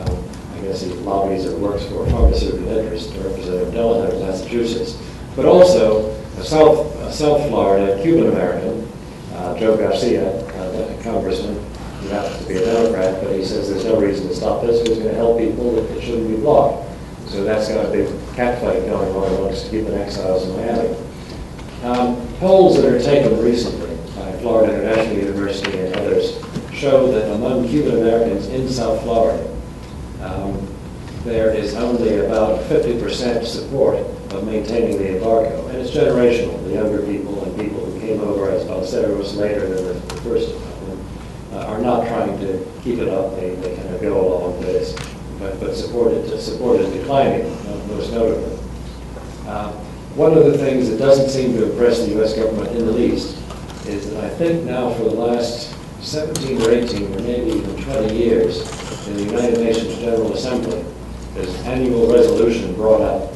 Speaker 2: guess he lobbies or works for a pharmaceutical interest, Representative Delaware, Massachusetts, but also a South Florida Cuban American, Joe Garcia, a congressman, who happens to be a Democrat, but he says there's no reason to stop this, it's going to help people, that it shouldn't be blocked. So that's got a big catfight going on amongst Cuban exiles in Miami. Polls that are taken recently by Florida International University and others show that among Cuban Americans in South Florida, there is only about 50% support of maintaining the embargo. And it's generational. The younger people and people who came over as Balseros later than the first are not trying to keep it up. They kind of go along with this. But support is declining, most notably. One of the things that doesn't seem to impress the U.S. government in the least is that I think now for the last 17 or 18 or maybe even 20 years in the United Nations General Assembly, there's an annual resolution brought up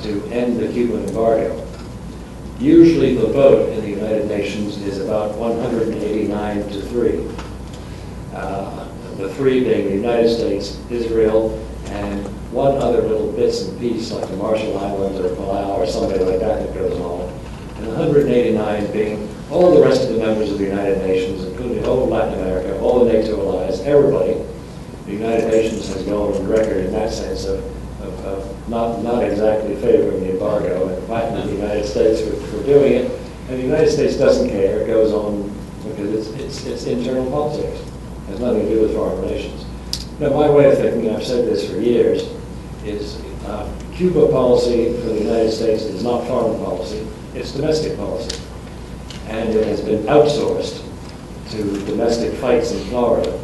Speaker 2: to end the Cuban embargo. Usually the vote in the United Nations is about 189 to 3. The 3 being the United States, Israel, and one other little bits and piece like the Marshall Islands or Palau or something like that goes on. And 189 being all the rest of the members of the United Nations, including all of Latin America, all the NATO allies, everybody. The United Nations has gone on record in that sense of not exactly favoring the embargo and fighting the United States for doing it. And the United States doesn't care. It goes on because it's internal politics. It has nothing to do with foreign relations. Now, my way of thinking, I've said this for years, is Cuba policy for the United States is not foreign policy, it's domestic policy. And it has been outsourced to domestic fights in Florida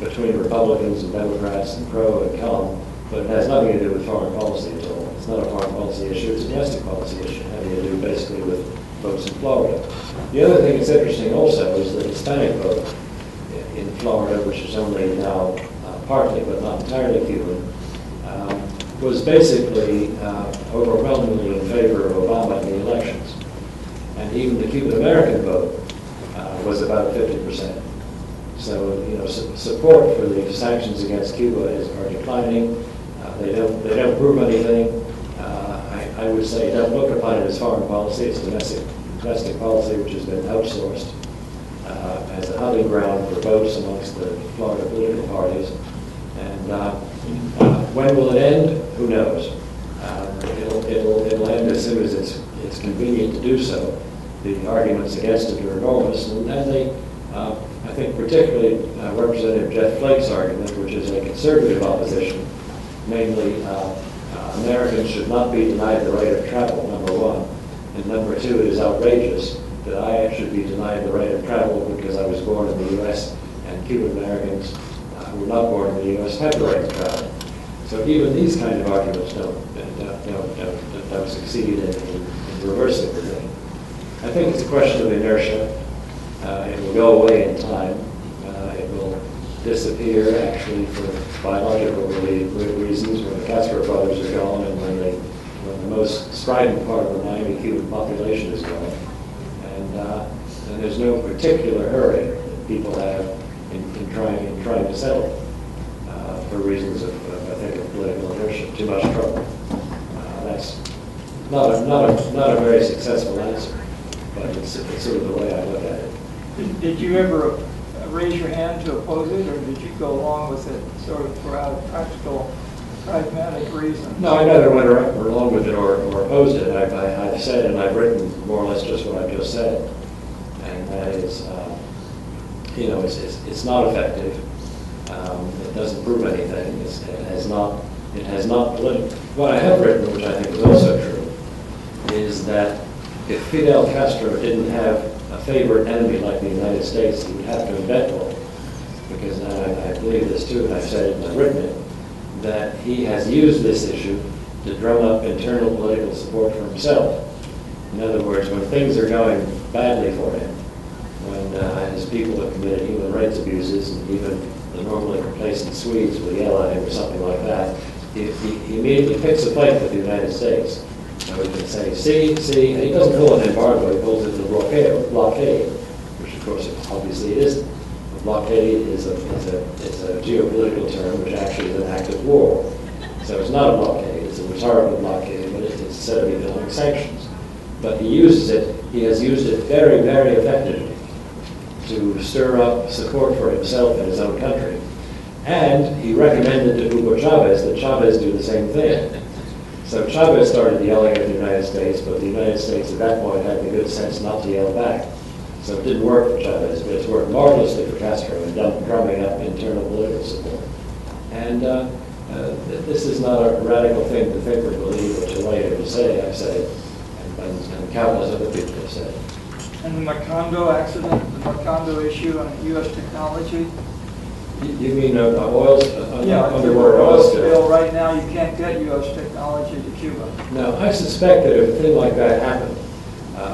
Speaker 2: between Republicans and Democrats and pro and con, but it has nothing to do with foreign policy at all. It's not a foreign policy issue, it's a domestic policy issue, having to do basically with votes in Florida. The other thing that's interesting also is the Hispanic vote in Florida, which is only now partly but not entirely Cuban, was basically overwhelmingly in favor of Obama in the elections. And even the Cuban American vote was about 50%. So, you know, support for the sanctions against Cuba are declining. They don't prove anything. I would say don't look upon it as foreign policy. It's domestic policy which has been outsourced as a hunting ground for votes amongst the Florida political parties. And when will it end? Who knows? It'll end as soon as it's convenient to do so. The arguments against it are enormous, and they, I think particularly Representative Jeff Flake's argument, which is a conservative opposition, namely Americans should not be denied the right of travel, number one, and number two, it is outrageous that I should be denied the right of travel because I was born in the U.S. and Cuban Americans who were not born in the U.S. have the right to travel. So even these kind of arguments don't succeed in reversing the thing. I think it's a question of inertia. It will go away in time. It will disappear actually for biological reasons when the Castro brothers are gone and when the most strident part of the Miami Cuban population is gone. And there's no particular hurry that people have in trying to settle for reasons of I think of political inertia, too much trouble. That's not a very successful answer, but it's sort of the way I look at it.
Speaker 7: Did you ever raise your hand to oppose it, or did you go along with it sort of for practical, pragmatic reasons?
Speaker 2: No, I never went along with it or opposed it. I've said and I've written more or less just what I've just said, and that is, it's not effective. It doesn't prove anything. It has not. What I have written, which I think is also true, is that if Fidel Castro didn't have a favorite enemy like the United States, he would have to invent one. Because I believe this too, and I've said it and I've written it, that he has used this issue to drum up internal political support for himself. In other words, when things are going badly for him, when his people have committed human rights abuses, and even the normally complacent Swedes will yell at him or something like that, he immediately picks a fight with the United States. So he can say, see, and he doesn't call it an embargo, he calls it the blockade, which of course obviously it isn't. The blockade is a geopolitical term which actually is an act of war. So it's not a blockade, it's a rhetorical blockade, but it's a set of economic sanctions. But he has used it very, very effectively to stir up support for himself in his own country. And he recommended to Hugo Chavez that Chavez do the same thing. So Chavez started yelling at the United States, but the United States at that point had the good sense not to yell back. So it didn't work for Chavez, but it's worked marvelously for Castro in drumming up internal political support. And this is not a radical thing to think or believe or to write or to say, I've said it, and countless other people have said it.
Speaker 7: And the Macondo accident, the Macondo issue on U.S. technology?
Speaker 2: You mean oil?
Speaker 7: Yeah,
Speaker 2: Underwater oil spill.
Speaker 7: Right now, you can't get U.S. technology to Cuba.
Speaker 2: Now, I suspect that if a thing like that happened,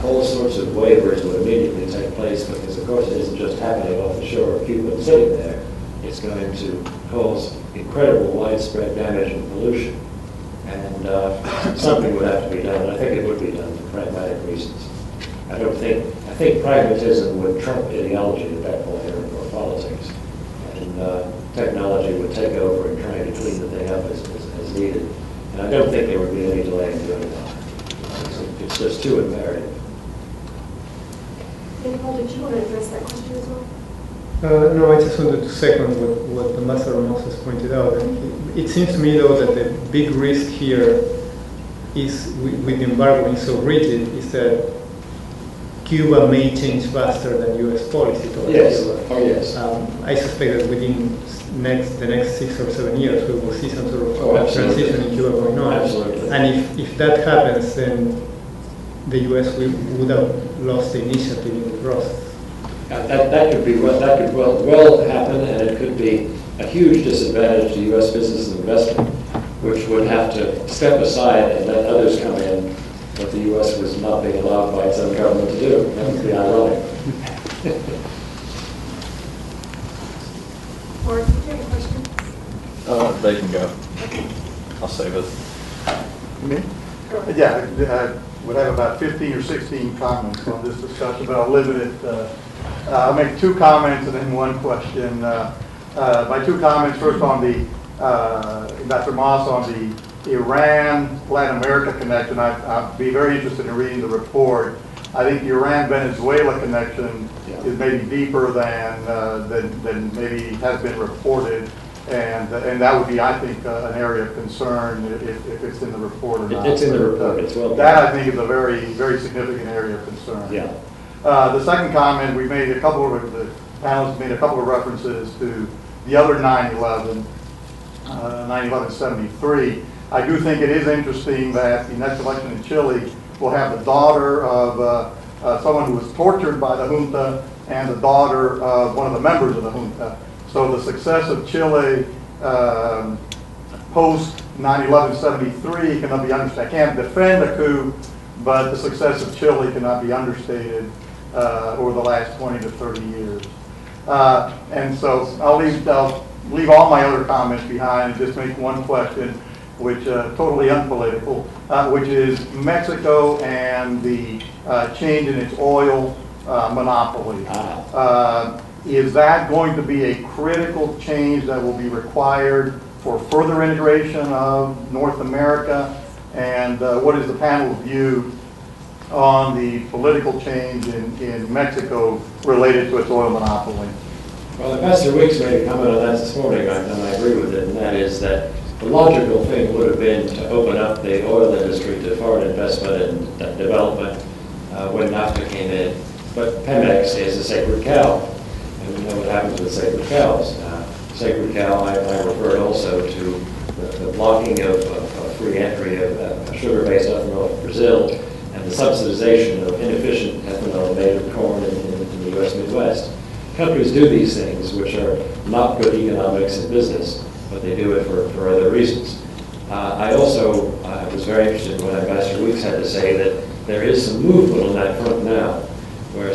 Speaker 2: all sorts of waivers would immediately take place because, of course, it isn't just happening off the shore of Cuba and sitting there. It's going to cause incredible widespread damage and pollution. And something would have to be done. I think it would be done for pragmatic reasons. I think pragmatism would trump ideology at that point or politics. And technology would take over and try to clean the thing up as needed. And I don't think there would be any delay in doing that. It's just too imperative.
Speaker 1: And Paul, did you want to address that question as well?
Speaker 4: No, I just wanted to second what Ambassador Moses pointed out. It seems to me, though, that the big risk here is, with the embargo being so rigid, is that Cuba may change faster than U.S. policy towards Cuba.
Speaker 2: Oh, yes.
Speaker 4: I suspect that within the next 6 or 7 years, we will see some sort of transition in Cuba going on.
Speaker 2: Absolutely.
Speaker 4: And if that happens, then the U.S. would have lost the initiative in the process.
Speaker 2: That could well happen, and it could be a huge disadvantage to U.S. business and investment, which would have to step aside and let others come in, what the U.S. was not being allowed by its own government to do. That would be ironic.
Speaker 1: Or do you have a question?
Speaker 8: They can go. I'll save it.
Speaker 9: Me? Yeah, would have about 15 or 16 comments on this discussion, but I'll limit it. I'll make 2 comments and then 1 question. My 2 comments, first on the, Dr. Moss, on the Iran-Latin America connection. I'd be very interested in reading the report. I think the Iran-Venezuela connection is maybe deeper than maybe has been reported. And that would be, I think, an area of concern if it's in the report or not.
Speaker 2: It's in the report as well.
Speaker 9: That, I think, is a very, very significant area of concern.
Speaker 2: Yeah.
Speaker 9: The second comment, the panelists made a couple of references to the other 9/11, 9/11/73. I do think it is interesting that the next election in Chile will have the daughter of someone who was tortured by the junta and the daughter of one of the members of the junta. So the success of Chile post 9/11/73 cannot be understated. I can't defend a coup, but the success of Chile cannot be understated over the last 20 to 30 years. And so I'll leave all my other comments behind and just make one question, which totally unpolitical, which is Mexico and the change in its oil monopoly. Is that going to be a critical change that will be required for further integration of North America? And what is the panel's view on the political change in Mexico related to its oil monopoly?
Speaker 2: Well, Ambassador Weeks made a comment on that this morning, and I agree with it, and that is that the logical thing would have been to open up the oil industry to foreign investment and development when NAFTA came in. But Pemex is a sacred cow, and we know what happens with sacred cows. Sacred cow, I referred also to the blocking of free entry of sugar-based ethanol from Brazil and the subsidization of inefficient ethanol made of corn in the U.S. Midwest. Countries do these things, which are not good economics and business, but they do it for other reasons. I also was very interested in what Ambassador Weeks had to say, that there is some movement on that front now, where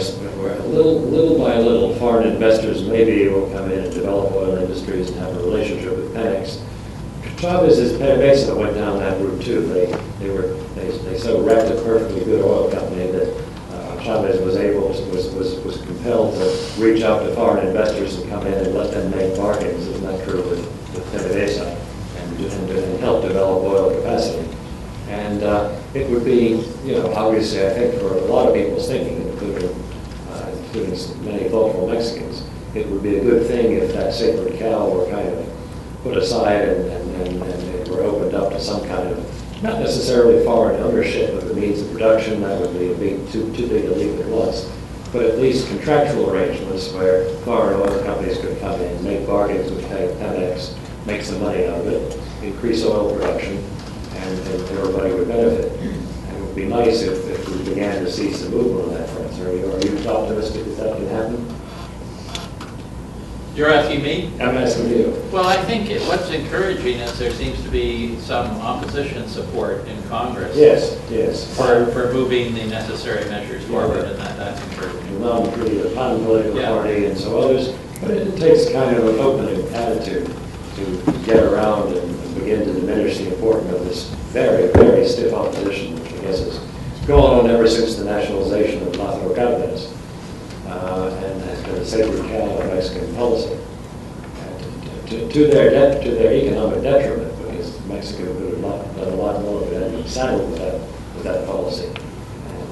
Speaker 2: little by little foreign investors may be able to come in and develop oil industries and have a relationship with Pemex. Chavez's PDVSA went down that route too. They so wrecked a perfectly good oil company that Chavez was compelled to reach out to foreign investors and come in and let them make bargains. Isn't that true with PDVSA? And help develop oil capacity. And it would be, obviously, I think for a lot of people's thinking, including many thoughtful Mexicans, it would be a good thing if that sacred cow were kind of put aside and it were opened up to some kind of, not necessarily foreign ownership of the means of production, that would be too big a leap at once, but at least contractual arrangements where foreign oil companies could come in, make bargains with Pemex, make some money out of it, increase oil production, and everybody would benefit. And it would be nice if we began to see some movement on that front. Are you optimistic that can happen?
Speaker 3: You're asking me?
Speaker 2: I'm asking you.
Speaker 3: Well, I think what's encouraging is there seems to be some opposition support in Congress.
Speaker 2: Yes.
Speaker 3: For moving the necessary measures forward, and that's encouraging.
Speaker 2: The non-political party and so others, but it takes kind of an open attitude to get around and begin to diminish the importance of this very, very stiff opposition, which I guess has gone on ever since the nationalization of Lázaro Cárdenas, and has been a sacred cow of Mexican policy. To their economic detriment, because Mexico could have done a lot more if it hadn't been saddled with that policy,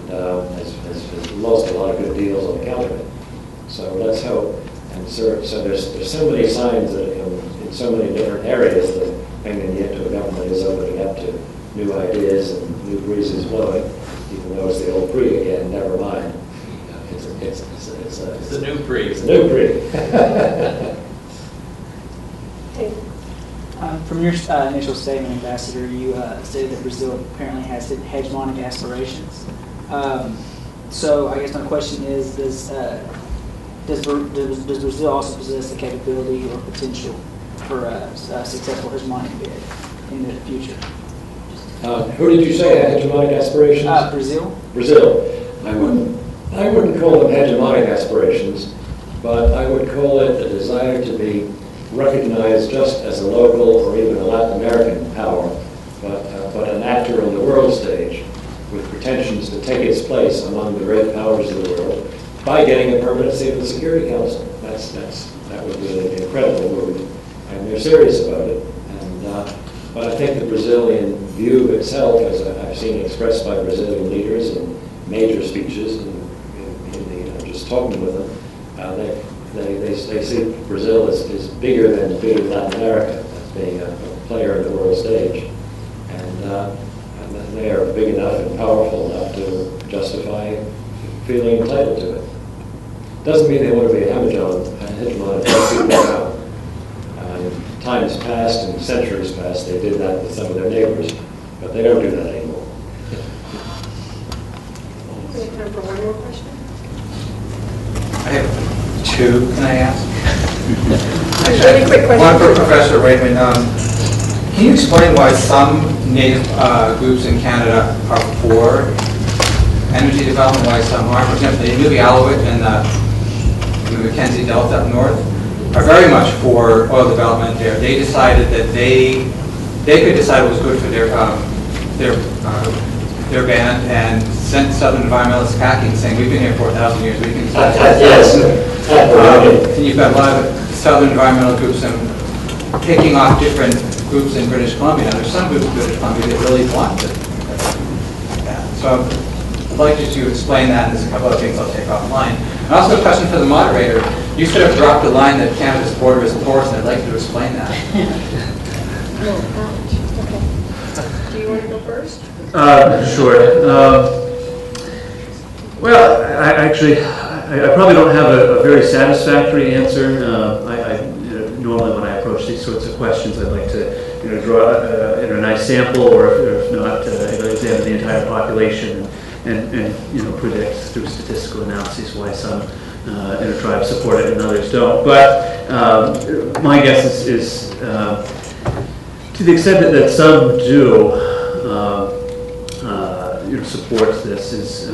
Speaker 2: and has lost a lot of good deals on account of it. So let's hope. And so there's so many signs that in so many different areas that Peña Nieto government is opening up to new ideas and new breezes blowing, even though it's the old PRI again, never mind. It's
Speaker 3: the new PRI.
Speaker 2: It's a new PRI.
Speaker 10: From your initial statement, Ambassador, you stated that Brazil apparently has hegemonic aspirations. So I guess my question is, does Brazil also possess the capability or potential for a successful hegemonic bid in the future?
Speaker 2: Who did you say had hegemonic aspirations? Brazil. I wouldn't call them hegemonic aspirations, but I would call it the desire to be recognized just as a local or even a Latin American power, but an actor on the world stage with pretensions to take its place among the great powers of the world by getting a permanent seat in the Security Council. That would be an incredible move, and they're serious about it. But I think the Brazilian view of itself, as I've seen expressed by Brazilian leaders in major speeches, and just talking with them, they see Brazil as bigger than Latin America, as being a player in the world stage, and they are big enough and powerful enough to justify feeling entitled to it. Doesn't mean they want to be a hegemon and take people around. In times past and centuries past, they did that with some of their neighbors, but they don't do that anymore.
Speaker 1: We have time for one more question.
Speaker 11: two, can I ask?
Speaker 1: Really quick question.
Speaker 11: One for Professor Waitman. Can you explain why some Native groups in Canada are for energy development, why some aren't? For example, the Inuvialuit and the Mackenzie Delta up north are very much for oil development there. They decided that they could decide what was good for their band and sent Southern environmentalists packing saying, we've been here for 1,000 years, we can decide.
Speaker 2: Yes.
Speaker 11: And you've got a lot of Southern environmental groups and picking off different groups in British Columbia. Now, there's some groups in British Columbia that really want it. So I'd like you to explain that, and there's a couple of things I'll take offline. And also a question for the moderator. You sort of dropped the line that Canada's border is porous, and I'd like you to explain that.
Speaker 1: Okay. Do you want to go first?
Speaker 5: Sure. Well, I probably don't have a very satisfactory answer. Normally when I approach these sorts of questions, I'd like to draw a nice sample, or if not, examine the entire population and predict through statistical analyses why some tribes support it and others don't. But my guess is to the extent that some do support this, is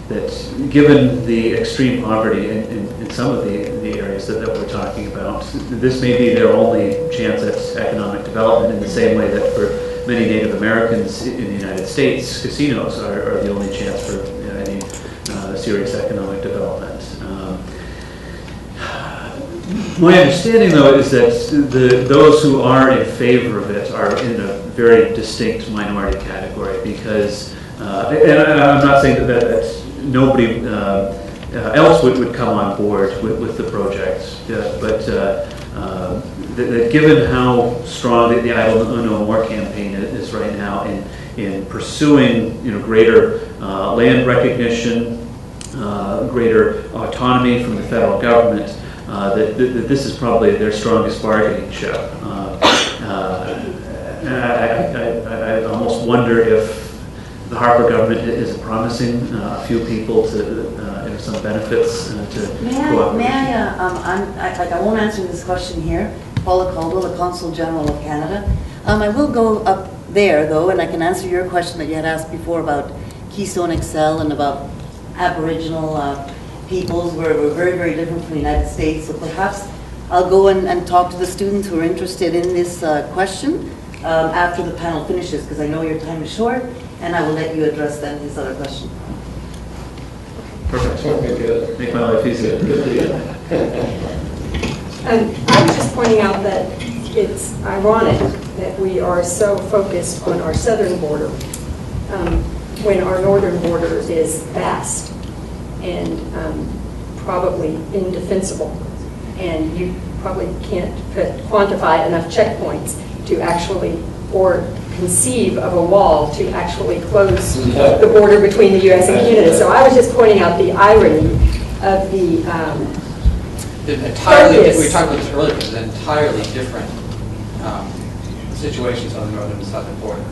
Speaker 5: that given the extreme poverty in some of the areas that we're talking about, this may be their only chance at economic development, in the same way that for many Native Americans in the United States, casinos are the only chance for any serious economic development. My understanding, though, is that those who are in favor of it are in a very distinct minority category, because, and I'm not saying that nobody else would come on board with the project, but that given how strong the Idle No More campaign is right now in pursuing greater land recognition, greater autonomy from the federal government, that this is probably their strongest bargaining chip. I almost wonder if the Harper government is promising a few people to some benefits to
Speaker 12: May I won't answer this question here. Paula Caldwell, the Consul General of Canada. I will go up there, though, and I can answer your question that you had asked before about Keystone XL and about Aboriginal peoples. We're very, very different from the United States, so perhaps I'll go and talk to the students who are interested in this question after the panel finishes, because I know your time is short, and I will let you address then his other question.
Speaker 5: Perfect. Make my life easier.
Speaker 1: I was just pointing out that it's ironic that we are so focused on our southern border when our northern border is vast and probably indefensible. And you probably can't quantify enough checkpoints to actually, or conceive of a wall to actually close the border between the U.S. and Canada. So I was just pointing out the irony of the
Speaker 11: entirely, we talked about this earlier, because it's entirely different situations on the northern and southern border.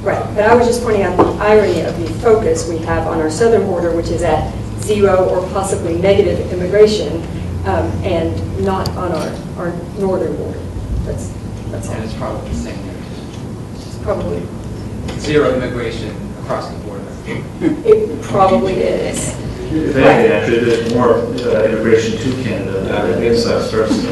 Speaker 1: Right, but I was just pointing out the irony of the focus we have on our southern border, which is at 0 or possibly negative immigration, and not on our northern border. That's all.
Speaker 11: And it's probably the same there.
Speaker 1: It's probably
Speaker 11: 0 immigration across the border.
Speaker 1: It probably is.
Speaker 5: If anything, actually, there's more immigration to Canada than inside first.